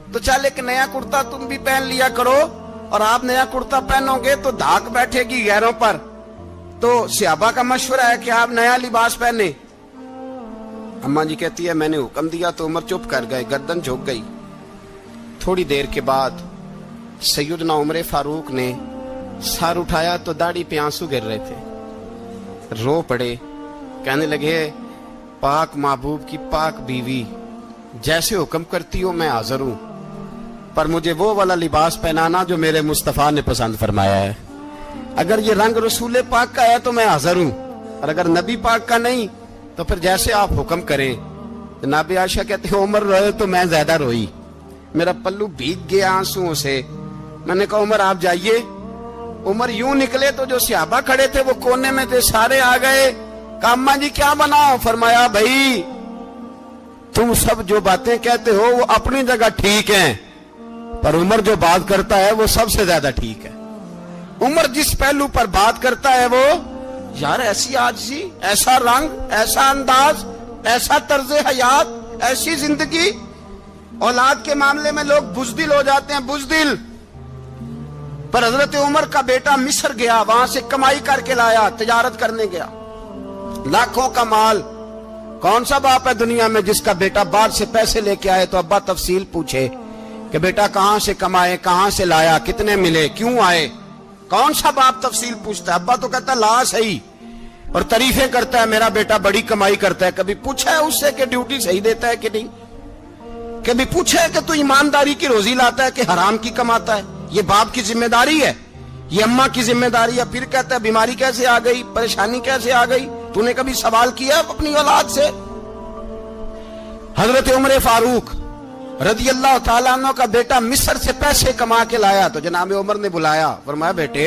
A: तो चल एक नया कुर्ता तुम भी पहन लिया करो। और आप नया कुर्ता पहनोगे तो धाक बैठेगी गैरों पर। तो सहाबा का मशवरा है कि आप नया लिबास पहने। अम्मा जी कहती है मैंने हुक्म दिया तो उमर चुप कर गए, गर्दन झुक गई। थोड़ी देर के बाद सैयदना उमर फारूक ने सर उठाया तो दाढ़ी पे आंसू गिर रहे थे, रो पड़े। कहने लगे पाक महबूब की पाक बीवी, जैसे हुक्म करती हो मैं हाजिर हूं, पर मुझे वो वाला लिबास पहनाना जो मेरे मुस्तफा ने पसंद फरमाया है। अगर ये रंग रसूल पाक का है तो मैं हाजिर हूं, और अगर नबी पाक का नहीं तो फिर जैसे आप हुक्म करें। जनाब आयशा कहते हैं उमर रोए तो मैं ज्यादा रोई, मेरा पल्लू भीग गया आंसुओं से। मैंने कहा उमर आप जाइए। उमर यूं निकले तो जो सहाबा खड़े थे वो कोने में थे, सारे आ गए। कहा अम्मा जी क्या बनाओ? फरमाया भाई तुम सब जो बातें कहते हो वो अपनी जगह ठीक हैं, पर उमर जो बात करता है वो सबसे ज्यादा ठीक है। उमर जिस पहलू पर बात करता है वो, यार ऐसी आजिज़ी, ऐसा रंग, ऐसा अंदाज, ऐसा तर्ज हयात, ऐसी जिंदगी। औलाद के मामले में लोग बुज़दिल हो जाते हैं, बुज़दिल। पर हजरत उमर का बेटा मिस्र गया, वहां से कमाई करके लाया, तिजारत करने गया, लाखों का माल। कौन सा बाप है दुनिया में जिसका बेटा बाहर से पैसे लेके आए तो अब्बा तफसील पूछे कि बेटा कहां से कमाए, कहां से लाया, कितने मिले, क्यों आए? कौन सा बाप तफसील पूछता है? अब्बा तो कहता ला सही और तारीफें करता है, मेरा बेटा बड़ी कमाई करता है। कभी पूछा है उससे कि ड्यूटी सही देता है कि नहीं? कभी पूछा है कि तू ईमानदारी की रोजी लाता है कि हराम की कमाता है? ये बाप की जिम्मेदारी है, ये अम्मा की जिम्मेदारी है। फिर कहता है बीमारी कैसे आ गई, परेशानी कैसे आ गई? तूने कभी सवाल किया अपनी औलाद से? हजरत उमर फारूक रदी अल्लाह तआला अन्हु का बेटा मिस्र से पैसे कमा के लाया तो जनाब उमर ने बुलाया, फरमाया बेटे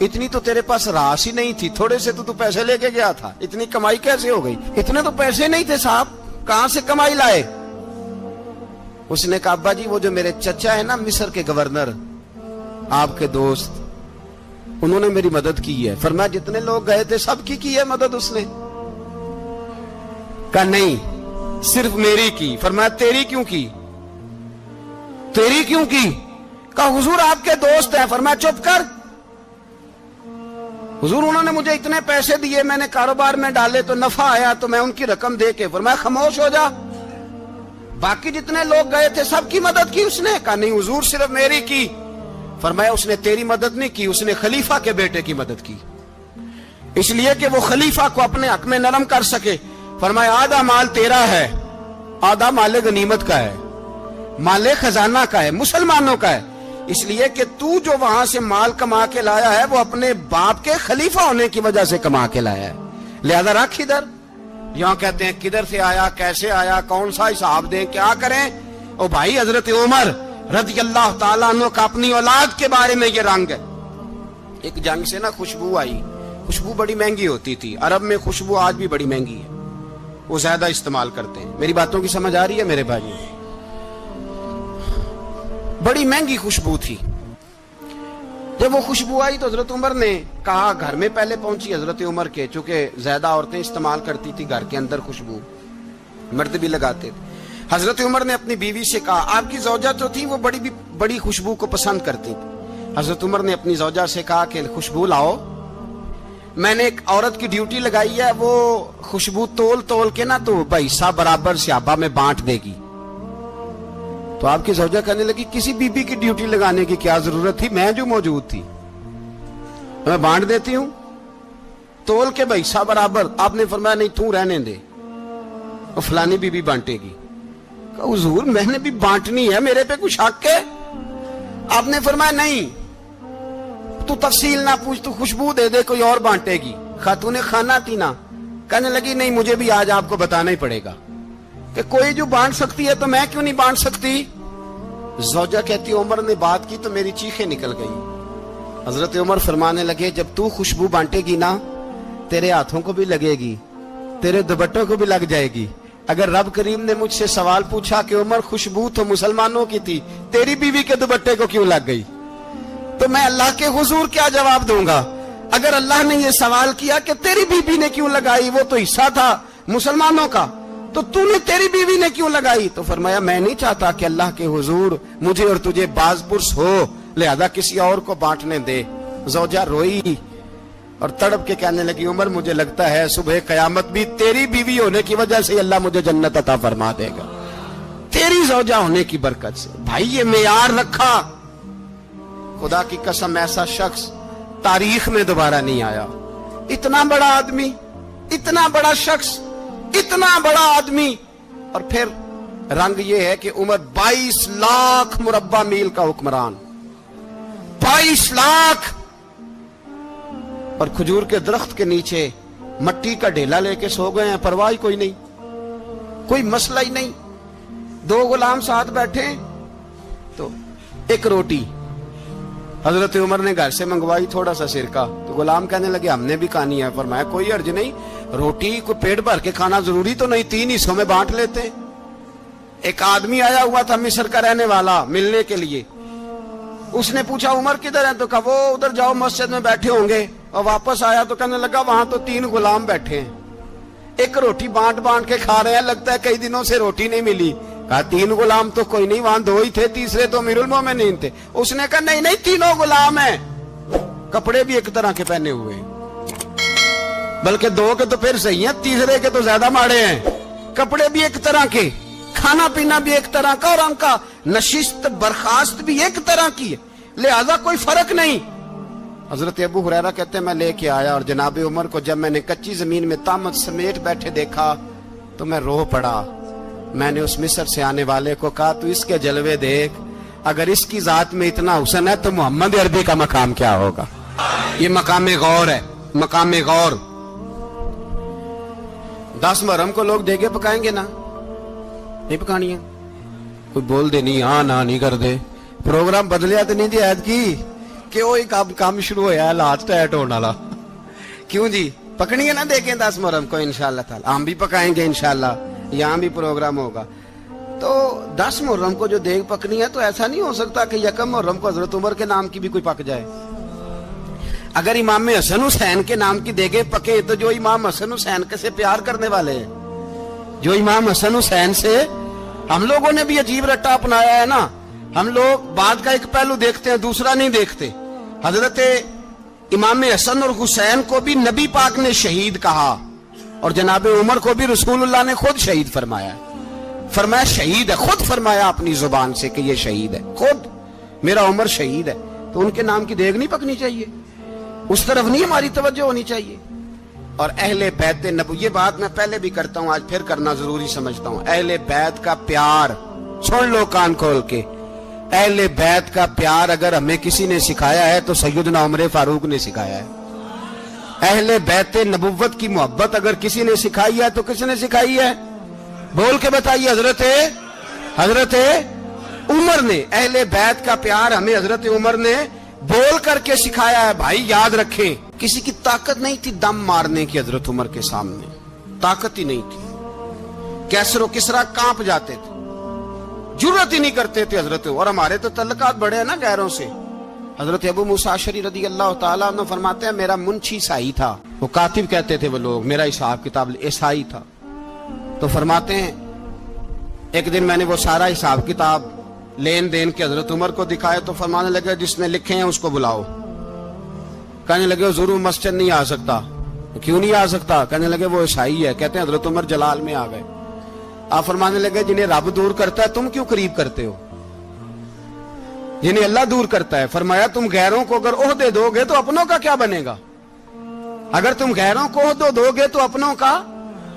A: इतनी तो तेरे पास रास ही नहीं थी, थोड़े से तो तू पैसे लेके गया था, इतनी कमाई कैसे हो गई? इतने तो पैसे नहीं थे साहब, कहां से कमाई लाए? उसने कहा अब्बा जी वो जो मेरे चचा है ना मिस्र के गवर्नर, आपके दोस्त, उन्होंने मेरी मदद की है। फरमाया जितने लोग गए थे सबकी की है मदद उसने? कहा नहीं सिर्फ मेरी की। फरमाया तेरी क्यों की? तेरी क्यों की? कहा हुजूर आपके दोस्त हैं। फरमाया चुप कर, हुजूर उन्होंने मुझे इतने पैसे दिए, मैंने कारोबार में डाले तो नफा आया तो मैं उनकी रकम दे के। फरमाया खामोश हो जा, बाकी जितने लोग गए थे सबकी मदद की उसने? कहा नहीं हुजूर सिर्फ मेरी की। फरमाया उसने तेरी मदद नहीं की, उसने खलीफा के बेटे की मदद की, इसलिए कि वो खलीफा को अपने हक में नरम कर सके। फरमाया आधा माल तेरा है, आधा माले गनीमत का है, माले खजाना का है, मुसलमानों का है, इसलिए कि तू जो वहां से माल कमा के लाया है वो अपने बाप के खलीफा होने की वजह से कमा के लाया है, लिहाजा रख इधर। यहां कहते हैं किधर से आया, कैसे आया, कौन सा हिसाब दें, क्या करें? ओ भाई हजरत उमर रज़ी अल्लाह ताला अन्हु का अपनी औलाद के बारे में ये रंग है। एक जंग से ना खुशबू आई, खुशबू बड़ी महंगी होती थी, अरब में खुशबू आज भी बड़ी महंगी है, वो ज्यादा इस्तेमाल करते हैं। मेरी बातों की समझ आ रही है मेरे भाई? बड़ी महंगी खुशबू थी। जब वो खुशबू आई तो हजरत उमर ने कहा, घर में पहले पहुंची हजरत उमर के, चूंकि ज्यादा औरतें इस्तेमाल करती थी घर के अंदर खुशबू, मर्द भी लगाते थे। हजरत उमर ने अपनी बीवी से कहा, आपकी जौजा जो थी वो बड़ी खुशबू को पसंद करती थी। हजरत उमर ने अपनी जौजा से कहा कि खुशबू लाओ, मैंने एक औरत की ड्यूटी लगाई है, वो खुशबू तोल तोल के ना तो हिस्सा बराबर सहाबा में बांट देगी। तो आपकी जौजा कहने लगी किसी बीबी की ड्यूटी लगाने की क्या जरूरत थी, मैं जो मौजूद थी। मैं बांट देती हूं तोल के भैसा बराबर। आपने फरमाया नहीं तू रहने दे, और फलानी बीबी बांटेगी। कहा हुजूर मैंने भी बांटनी है, मेरे पे कुछ हक है? आपने फरमाया नहीं, तू तफसील ना पूछ, तू खुशबू दे दे, कोई और बांटेगी। खातूने खाना थी ना, कहने लगी नहीं मुझे भी आज आपको बताना ही पड़ेगा कि कोई जो बांट सकती है तो मैं क्यों नहीं बांट सकती। ज़ौजा कहती उमर ने बात की तो मेरी चीखें निकल गई। हजरत उमर फरमाने लगे जब तू खुशबू बांटेगी ना तेरे हाथों को भी लगेगी, तेरे दुपट्टों को भी लग जाएगी। अगर रब करीम ने मुझसे सवाल पूछा कि उमर खुशबू तो मुसलमानों की थी, तेरी बीवी के दुपट्टे को क्यों लग गई, तो मैं अल्लाह के हुजूर क्या जवाब दूंगा? अगर अल्लाह ने यह सवाल किया कि तेरी बीवी ने क्यों लगाई, वो तो हिस्सा था मुसलमानों का, तो तूने तेरी बीवी ने क्यों लगाई? तो फरमाया मैं नहीं चाहता कि अल्लाह के हुजूर मुझे और तुझे बाज़पुरस हो, लिहाजा किसी और को बांटने दे। ज़ौजा रोई और तड़प के कहने लगी उमर मुझे लगता है सुबह कयामत भी तेरी बीवी होने की वजह से अल्लाह मुझे जन्नत अता फरमा देगा, तेरी ज़ौजा होने की बरकत से। भाई ये मेयार रखा, खुदा की कसम ऐसा शख्स तारीख में दोबारा नहीं आया। इतना बड़ा आदमी, इतना बड़ा शख्स, इतना बड़ा आदमी, और फिर रंग ये है कि उमर 22 लाख मुरब्बा मील का हुक्मरान, 22 लाख, और खजूर के दरख्त के नीचे मट्टी का ढेला लेके सो गए हैं, परवाह ही कोई नहीं, कोई मसला ही नहीं। 2 गुलाम साथ बैठे तो एक रोटी हजरत उमर ने घर से मंगवाई, थोड़ा सा सिरका, तो गुलाम कहने लगे हमने भी खानी है। फरमाया कोई अर्ज नहीं, रोटी को पेट भर के खाना जरूरी तो नहीं, 3 हिस्सों में बांट लेते। एक आदमी आया हुआ था मिस्र का रहने वाला मिलने के लिए, उसने पूछा उमर किधर है, तो कहा वो उधर जाओ मस्जिद में बैठे होंगे, और वापस आया तो कहने लगा वहां तो 3 गुलाम बैठे हैं, एक रोटी बांट बांट के खा रहे हैं, लगता है कई दिनों से रोटी नहीं मिली। कहा 3 गुलाम तो कोई नहीं, वहां 2 ही थे, तीसरे तो अमीरुल मोमिनीन थे। उसने कहा नहीं नहीं 3 गुलाम हैं, कपड़े भी एक तरह के पहने हुए, बल्कि 2 के तो फिर सही है, तीसरे के तो ज्यादा माड़े हैं। कपड़े भी एक तरह के, खाना पीना भी एक तरह का, और उनका नशिस्त बर्खास्त भी एक तरह की है, लिहाजा कोई फर्क नहीं। हजरत अबू हुरैरा कहते हैं मैं लेके आया, और जनाब उमर को जब मैंने कच्ची जमीन में तामत समेट बैठे देखा तो मैं रो पड़ा। मैंने उस मिस्र से आने वाले को कहा तू इसके जलवे देख, अगर इसकी जात में इतना हुस्न है तो मोहम्मद अरबी का मकाम क्या होगा। ये मकाम गौर है, मकाम गौर। 10 मुहर्रम को लोग देगे पकाएंगे ना, नहीं पकानी है, कोई बोल दे नहीं, हाँ ना नहीं कर दे, प्रोग्राम बदलिया तो नहीं जी ऐद की कि वो ही काम शुरू होया लास्ट टाइट होने वाला, क्यों जी पकनी है ना, देखें 10 मुहर्रम को इंशाअल्लाह ताला, हम भी पकाएंगे इंशाअल्लाह, यहाँ भी प्रोग्राम होगा। तो 10 मुहर्रम को जो देग पकनी है तो ऐसा नहीं हो सकता कि यकम मुहर्रम को हजरत उमर के नाम की भी कोई पक जाए। अगर इमाम हसन हुसैन के नाम की देगे पके तो जो इमाम हसन हुसैन से प्यार करने वाले हैं, जो इमाम हसन हुसैन से, हम लोगों ने भी अजीब रट्टा अपनाया है ना, हम लोग बात का एक पहलू देखते हैं दूसरा नहीं देखते। हजरत इमाम हसन और हुसैन को भी नबी पाक ने शहीद कहा, और जनाब उमर को भी रसूलुल्लाह ने खुद शहीद फरमाया, फरमाया शहीद है, खुद फरमाया अपनी जुबान से कि ये शहीद है, खुद मेरा उमर शहीद है। तो उनके नाम की देग नहीं पकनी चाहिए, उस तरफ नहीं हमारी तवज्जो होनी चाहिए। और अहले बैत नबी, ये बात मैं पहले भी करता हूं, आज फिर करना जरूरी समझता हूं। अहले बैत का प्यार, सुन लो कान खोल के, अहले बैत का प्यार अगर हमें किसी ने सिखाया है तो सैयदना उमर फारूक ने सिखाया है। अहले बैत नबुव्वत की मोहब्बत अगर किसी ने सिखाई है तो किसने सिखाई है, बोल के बताइए। हजरत उमर ने, अहले बैत का प्यार हमें हजरत उमर ने बोल करके सिखाया है। भाई याद रखें, किसी की ताकत नहीं थी दम मारने की, हजरत उमर के सामने ताकत ही नहीं थी। कैसरो किसरा कांप जाते थे, जुर्रत ही नहीं करते थे हजरत। और हमारे तो तल्लकात बड़े हैं ना गैरों से। हजरत अबू मूसा अशअरी रदी अल्लाह ताला अन्हु फरमाते हैं मेरा मुंशी ईसाई था, वो कातिब कहते थे वो लोग, मेरा हिसाब किताब ईसाई था। तो फरमाते हैं एक दिन मैंने वो सारा हिसाब किताब लेन देन के हजरत उमर को दिखाया, तो फरमाने लगे जिसने लिखे हैं उसको बुलाओ। कहने लगे जरूर मस्जिद नहीं आ सकता। क्यों नहीं आ सकता? कहने लगे वो ईसाई है। कहते हैं हजरत उमर जलाल में आ गए। आप फरमाने लगे जिन्हें रब दूर करता है तुम क्यों करीब करते हो? जिन्हें अल्लाह दूर करता है। फरमाया तुम गैरों को अगर ओहदे दोगे तो अपनों का क्या बनेगा? अगर तुम गैरों को ओहदे दोगे तो अपनों का।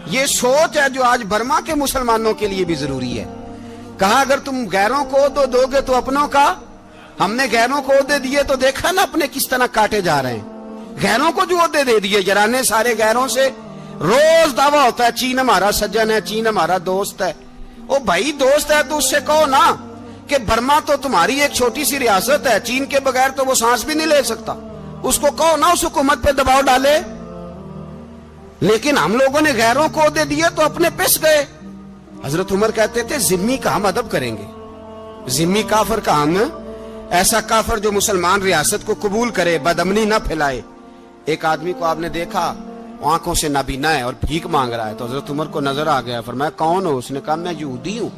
A: ये सोच है जो आज बर्मा के मुसलमानों के लिए भी जरूरी है। कहा अगर तुम गैरों को ओहदे दोगे तो अपनों का। हमने गैरों को ओहदे दिए तो देखा ना अपने किस तरह काटे जा रहे हैं। गैरों को जो ओहदे दे दिए जराने सारे गैरों से। रोज दावा होता है चीन हमारा सज्जन है, चीन हमारा दोस्त है। ओ भाई दोस्त है तो उससे कहो ना कि बर्मा तो तुम्हारी एक छोटी सी रियासत है, चीन के बगैर तो वो सांस भी नहीं ले सकता। उसको कहो ना उस हुकूमत पे दबाव डाले। लेकिन हम लोगों ने गैरों को दे दिए तो अपने पिस गए। हजरत उमर कहते थे जिम्मी का हम अदब करेंगे, जिम्मी काफर का हम, ऐसा काफर जो मुसलमान रियासत को कबूल करे, बदअमनी ना फैलाए। एक आदमी को आपने देखा आंखों से नाबीना है और भीख मांग रहा है, तो हजरत उमर को नजर आ गया। फरमाया कौन हो? उसने कहा मैं यहूदी हूं।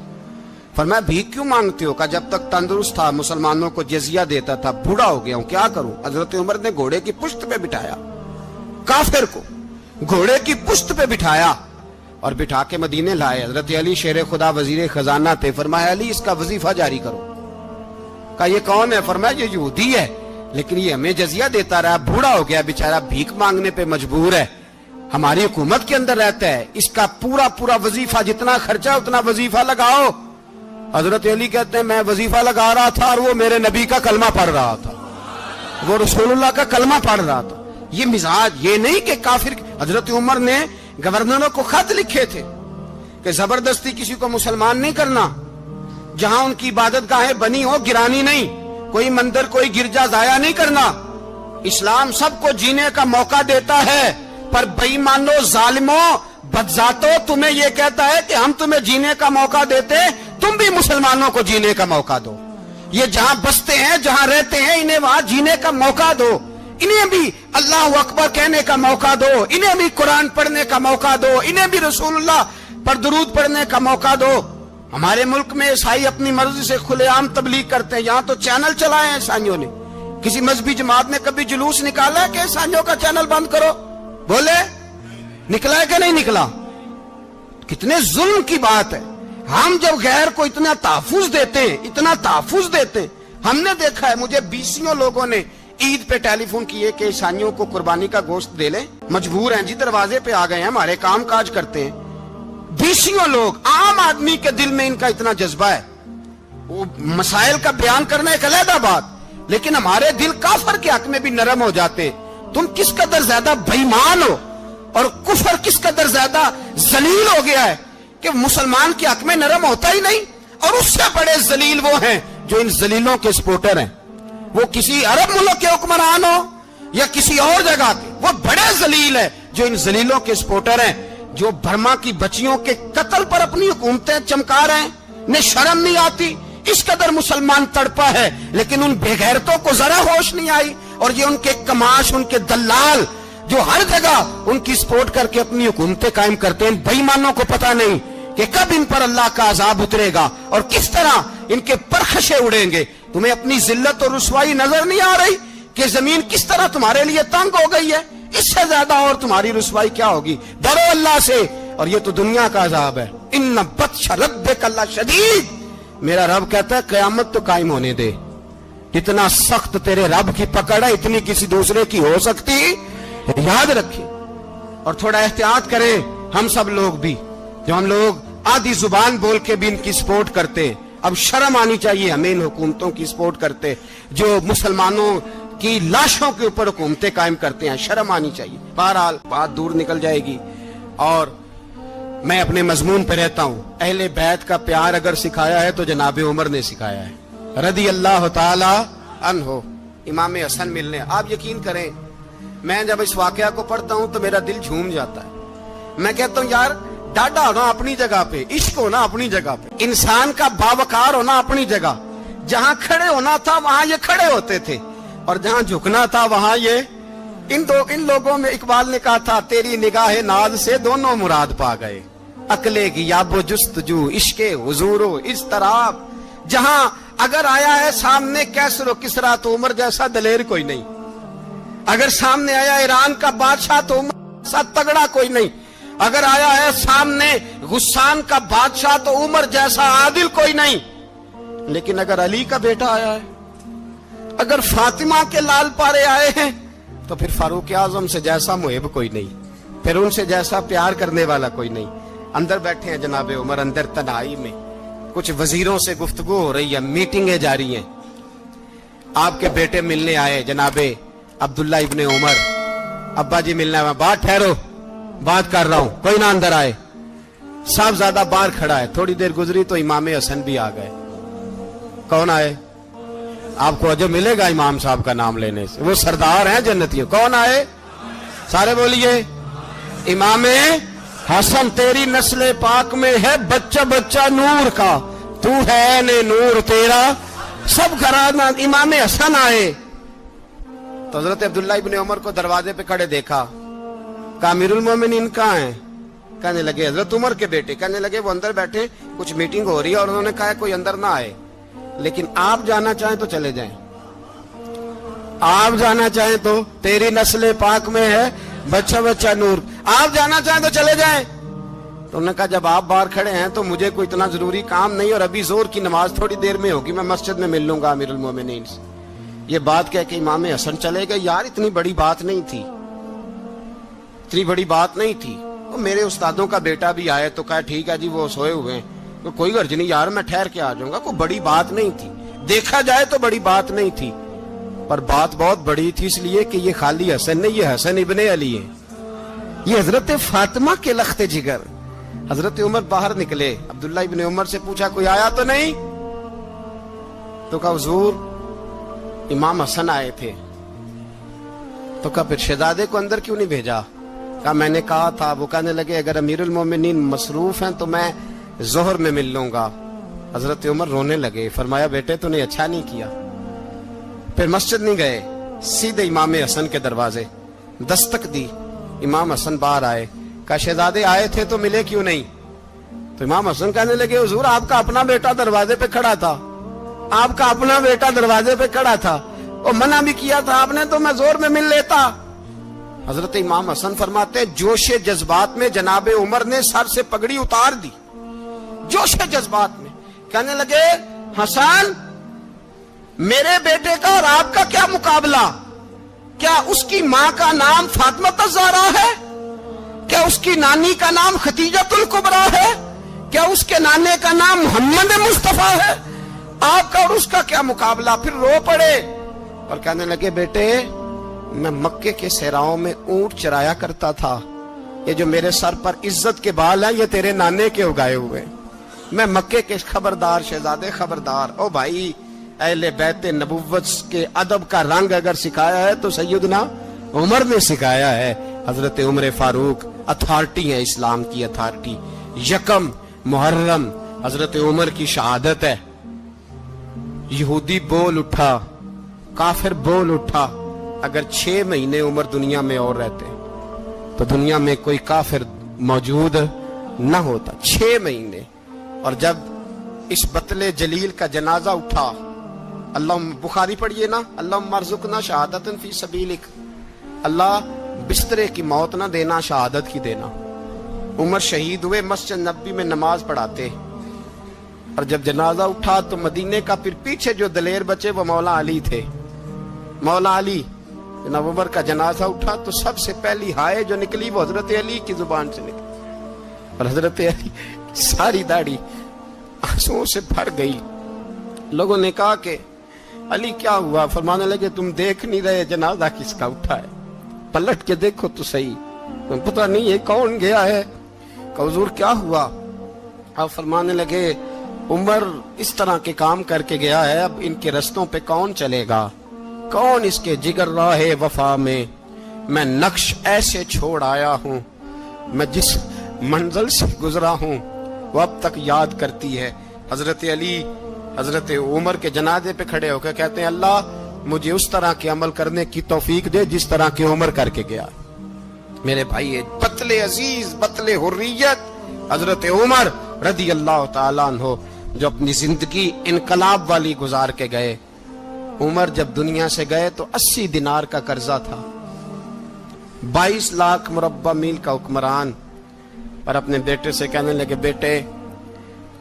A: फरमाया भीख क्यों मांगते हो? कहा जब तक तंदुरुस्त था मुसलमानों को जजिया देता था, बूढ़ा हो गया हूं क्या करूं? हजरत उमर ने घोड़े की पुश्त पे बिठाया, काफिर को घोड़े की पुश्त पे बिठाया और बिठा के मदीने लाए। हजरत अली शेर खुदा वजीर खजाना थे। फरमाया अली इसका वजीफा जारी करो। कहा ये कौन है? फरमाया ये यहूदी है लेकिन ये हमें जजिया देता रहा, बूढ़ा हो गया बेचारा, भीख मांगने पे मजबूर है, हमारी हुकूमत के अंदर रहता है, इसका पूरा पूरा वजीफा जितना खर्चा उतना वजीफा लगाओ। हजरत अली कहते हैं मैं वजीफा लगा रहा था और वो मेरे नबी का कलमा पढ़ रहा था, वो रसूलुल्लाह का कलमा पढ़ रहा था। ये मिजाज, ये नहीं कि काफिर। हजरत उमर ने गवर्नरों को खत लिखे थे कि जबरदस्ती किसी को मुसलमान नहीं करना, जहां उनकी इबादत गाहें बनी हो गिरानी नहीं, कोई मंदिर कोई गिरजा जाया नहीं करना। इस्लाम सबको जीने का मौका देता है, पर बेईमानो जालिमो बदजातो तुम्हें यह कहता है कि हम तुम्हें जीने का मौका देते, तुम भी मुसलमानों को जीने का मौका दो। ये जहां बसते हैं जहां रहते हैं इन्हें वहां जीने का मौका दो, इन्हें भी अल्लाह अकबर कहने का मौका दो, इन्हें भी कुरान पढ़ने का मौका दो, इन्हें भी रसूलुल्लाह पर दुरूद पढ़ने का मौका दो। हमारे मुल्क में ईसाई अपनी मर्जी से खुलेआम तबलीग करते हैं, यहां तो चैनल चलाए हैं ईसाइयों ने। किसी मजहबी जमात ने कभी जुलूस निकाला है कि ईसाइयों का चैनल बंद करो? बोले निकला है कि नहीं निकला? कितने जुल्म की बात है। हम जब गैर को इतना तहफुज देते हैं, इतना तहफुज देते हैं। हमने देखा है, मुझे 20 लोगों ने ईद पे टेलीफोन किए कि ईसाइयों को कुर्बानी का गोश्त दे ले, मजबूर हैं जी, दरवाजे पे आ गए हैं, हमारे काम काज करते हैं। 20 लोग, आम आदमी के दिल में इनका इतना जज्बा है, वो मसाइल का बयान करना एक अलग बात, लेकिन हमारे दिल काफर के हक में भी नरम हो जाते हैं। तुम किस कदर ज्यादा बेईमान हो और कुफर किस कदर ज्यादा जलील हो गया है कि मुसलमान के हक में नरम होता ही नहीं। और उससे बड़े जलील वो हैं जो इन जलीलों के सपोर्टर हैं, वो किसी अरब मुल्क के हुक्मरान हो या किसी और जगह के, वो बड़े जलील है जो इन जलीलों के सपोर्टर हैं, जो बर्मा की बच्चियों के कत्ल पर अपनी हुकूमतें चमका रहे हैं। ने शर्म नहीं आती, इस कदर मुसलमान तड़पा है, लेकिन उन बेगैरतों को जरा होश नहीं आई। और ये उनके कमाश, उनके दलाल जो हर जगह उनकी सपोर्ट करके अपनी हुकूमतें कायम करते हैं, बेईमानों को पता नहीं कि कब इन पर अल्लाह का अजाब उतरेगा और किस तरह इनके परखशे उड़ेंगे। तुम्हें अपनी जिल्लत और रुसवाई नजर नहीं आ रही कि जमीन किस तरह तुम्हारे लिए तंग हो गई है? इससे ज्यादा और तुम्हारी रुसवाई क्या होगी? डरो अल्लाह से, और ये तो दुनिया का अजाब है। इन्ना बत्श रब्बिक शदीद, मेरा रब कहता है कयामत तो कायम होने दे। इतना सख्त तेरे रब की पकड़ है, इतनी किसी दूसरे की हो सकती? याद रखिए और थोड़ा एहतियात करें हम सब लोग भी, जो हम लोग आधी जुबान बोल के भी इनकी सपोर्ट करते। अब शर्म आनी चाहिए हमें इन हुकूमतों की सपोर्ट करते जो मुसलमानों की लाशों के ऊपर हुकूमतें कायम करते हैं, शर्म आनी चाहिए। बहरहाल बात दूर निकल जाएगी और मैं अपने मजमून पे रहता हूं। अहले बैत का प्यार अगर सिखाया है तो जनाब उमर ने सिखाया है, रदी अल्लाह ताला अन्हो, इमाम हसन मिलने। आप यकीन करें, मैं जब इस वाकया को पढ़ता हूं तो मेरा दिल झूम जाता है। मैं कहता हूं यार, डाडा होना अपनी जगह पे, इश्क होना अपनी जगह पे, इंसान का बावकार होना अपनी जगह। जहां खड़े होना था वहां ये खड़े होते थे और जहां झुकना था वहां ये। इन लोगों में इकबाल ने कहा था, तेरी निगाह नाज से दोनों मुराद पा गए, अकले की याबो जुस्तजू इश्के हुजूरो इस तरह। जहां अगर आया है सामने कैसरो किसरा तो उमर जैसा दलेर कोई नहीं, अगर सामने आया ईरान का बादशाह तो उमर जैसा तगड़ा कोई नहीं, अगर आया है सामने गुस्सान का बादशाह तो उमर जैसा आदिल कोई नहीं। लेकिन अगर अली का बेटा आया है अगर फातिमा के लाल पारे आए हैं तो फिर फारूक आजम से जैसा मुहिब कोई नहीं, फिर उनसे जैसा प्यार करने वाला कोई नहीं। अंदर बैठे हैं जनाबे उमर, अंदर तन्हाई में कुछ वजीरों से गुफ्तगू हो रही है, मीटिंगें जारी हैं। आपके बेटे मिलने आए जनाबे अब्दुल्ला इब्ने उमर, अब्बा जी मिलने आए। बात ठहरो, बात कर रहा हूं, कोई ना अंदर आए। साहबजादा बाहर खड़ा है। थोड़ी देर गुजरी तो इमाम हसन भी आ गए। कौन आए? आपको अजय मिलेगा इमाम साहब का नाम लेने से, वो सरदार हैं जन्नतियों। कौन आए? सारे बोलिए। इमाम हसन, तेरी नस्ल पाक में है बच्चा बच्चा नूर का, तू है ने नूर तेरा सब घराना। इमाम हसन आए तो हजरत अब्दुल्ला इब्ने उमर को दरवाजे पे खड़े देखा। कहा अमीरुल मोमिनीन कहाँ हैं? कहने लगे हजरत उमर के बेटे। कहने लगे वो अंदर बैठे, कुछ मीटिंग हो रही है और उन्होंने कहा कोई अंदर ना आए, लेकिन आप जाना चाहें तो चले जाएं। आप जाना चाहें तो, तेरी नस्ल पाक में है बच्चा बच्चा नूर, आप जाना चाहें तो चले जाएं। तो उन्होंने कहा जब आप बाहर खड़े हैं तो मुझे कोई इतना जरूरी काम नहीं, और अभी जोर की नमाज थोड़ी देर में होगी, मैं मस्जिद में मिल लूंगा अमीरुल मोमिनीन से। ये बात कह के इमाम हसन चले गए। यार इतनी बड़ी बात नहीं थी, इतनी बड़ी बात नहीं थी। तो मेरे उस्तादों का बेटा भी आए तो कहा ठीक है जी वो सोए हुए हैं, तो कोई गर्ज नहीं यार, मैं ठहर के आ जाऊंगा। कोई बड़ी बात नहीं थी, देखा जाए तो बड़ी बात नहीं थी, पर बात बहुत बड़ी थी इसलिए कि ये खाली हसन नहीं, ये हसन इब्ने अली है, ये हजरत फातिमा के लख्ते जिगर। हजरत उमर बाहर निकले, अब्दुल्ला इब्ने उमर से पूछा कोई आया तो नहीं? तो कहा हुजूर इमाम हसन आए थे। तो कहा फिर शहजादे को अंदर क्यों नहीं भेजा? कहा मैंने कहा था। वो कहने लगे अगर अमीरुल मोमिनीन मसरूफ हैं तो मैं जोहर में मिल लूंगा। हजरत उमर रोने लगे। फरमाया बेटे तूने अच्छा नहीं किया। फिर मस्जिद नहीं गए, सीधे इमाम हसन के दरवाजे दस्तक दी। इमाम हसन बाहर आए। कहा शहजादे आए थे तो मिले क्यों नहीं? तो इमाम हसन कहने लगे हुजूर आपका अपना बेटा दरवाजे पे खड़ा था, आपका अपना बेटा दरवाजे पे खड़ा था, और मना भी किया था आपने, तो मैं जोर में मिल लेता। हजरत इमाम हसन फरमाते जोश जज्बात में जनाबे उमर ने सर से पगड़ी उतार दी, जोश जज्बात में। कहने लगे हसन मेरे बेटे का और आपका क्या मुकाबला? क्या उसकी मां का नाम फातिमा ज़हरा है? क्या उसकी नानी का नाम खतीजतुल कुबरा है? क्या उसके नाने का नाम मोहम्मद मुस्तफा है? आपका और उसका क्या मुकाबला? फिर रो पड़े और कहने लगे बेटे मैं मक्के के सहराओं में ऊंट चराया करता था, ये जो मेरे सर पर इज्जत के बाल है ये तेरे नाने के उगाए हुए। मैं मक्के के खबरदार शहजादे खबरदार। ओ भाई अहले बैते नबुव्वत के अदब का रंग अगर सिखाया है तो सैयदना उमर ने सिखाया है। हजरत उमर फारूक अथॉरिटी है, इस्लाम की अथॉरिटी। यकम मुहर्रम हजरत उमर की शहादत है। यहूदी बोल उठा, काफिर बोल उठा। अगर 6 महीने उमर दुनिया में और रहते तो दुनिया में कोई काफिर मौजूद न होता। 6 महीने। और जब इस बतले जलील का जनाजा उठा, अल्लाह बुखारी पढ़िए ना, अल्लाह मरजुकना शहादतन फी सबीलिक, अल्लाह बिस्तरे की मौत ना देना, शहादत की देना। उमर शहीद हुए, मस्जिद नबी में नमाज पढ़ाते। और जब जनाजा उठा तो मदीने का फिर पीछे जो दलेर बचे वो मौला अली थे। मौला अली जनाब उमर का जनाजा उठा तो सबसे पहली हाय जो निकली वो हजरत अली की जुबान से निकली। और हजरत अली सारी दाढ़ी आंसुओं से भर गई। लोगों ने कहा कि अली क्या हुआ? फरमाने लगे तुम देख नहीं रहे जनाजा किसका उठा है, पलट के देखो तो सही, तुम पता नहीं ये कौन गया है। हुजूर क्या हुआ? आप फरमाने लगे उमर इस तरह के काम करके गया है, अब इनके रस्तों पे कौन चलेगा? कौन इसके जिगर राहे वफा में? मैं नक्श ऐसे छोड़ आया हूं, मैं जिस मंजिल से गुजरा हूं वो अब तक याद करती है। हजरत अली हजरत उमर के जनाजे पे खड़े होकर कहते हैं अल्लाह मुझे उस तरह के अमल करने की तौफीक दे जिस तरह की उमर करके गया। मेरे भाई बतले अजीज, बतले हुर्रियत हजरत उमर रदी अल्लाह ताला अन्हो जो अपनी जिंदगी इनकलाब वाली गुजार के गए। उमर जब दुनिया से गए तो 80 दिनार का कर्जा था। 22 लाख मुरब्बा मील का हुक्मरान। पर अपने बेटे से कहने लगे बेटे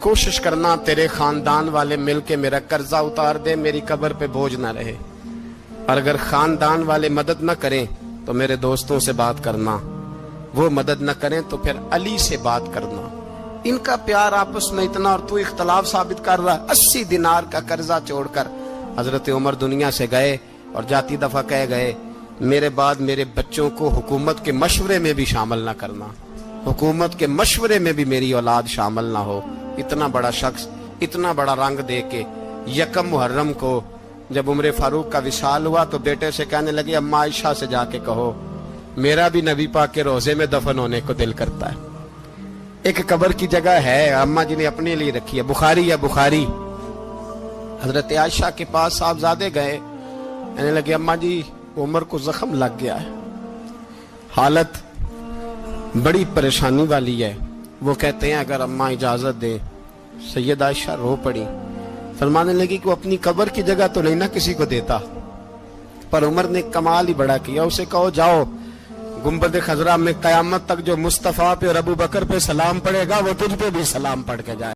A: कोशिश करना तेरे खानदान वाले मिलके मेरा कर्जा उतार दे, मेरी कब्र पे बोझ ना रहे। اور اگر خاندان والے مدد نہ کریں تو میرے دوستوں سے بات کرنا، وہ مدد نہ کریں تو پھر علی سے بات کرنا۔ ان کا پیار آپس میں اتنا، اور تو اختلاف ثابت کر رہا۔ 80 دینار کا قرضہ چھوڑ کر حضرت عمر دنیا سے گئے اور جاتی دفعہ کہہ گئے میرے بعد میرے بچوں کو حکومت کے مشورے میں بھی شامل نہ کرنا، حکومت کے مشورے میں بھی میری اولاد شامل نہ ہو۔ اتنا بڑا شخص اتنا بڑا رنگ دے کے یکم محرم کو جب عمر فاروق کا وصال ہوا تو بیٹے سے کہنے لگے اماں عائشہ سے جا کے کہو میرا بھی نبی پاک کے روزے میں دفن ہونے کو دل کرتا ہے۔ ایک قبر کی جگہ ہے اماں جی نے اپنے لیے رکھی ہے، بخاری ہے بخاری۔ حضرت عائشہ کے پاس صاحبزادے گئے، کہنے لگے اماں جی عمر کو زخم لگ گیا ہے، حالت بڑی پریشانی والی ہے۔ وہ کہتے ہیں اگر اماں اجازت دیں۔ سید عائشہ رو پڑی، فرمانے لگی کہ وہ اپنی قبر کی جگہ تو نہیں نہ کسی کو دیتا، پر عمر نے کمال ہی بڑا کیا، اسے کہو جاؤ گنبد خضرا میں قیامت تک جو مصطفیٰ پہ اور ابو بکر پہ سلام پڑے گا وہ تجھ پہ بھی سلام پڑھ کے جائے۔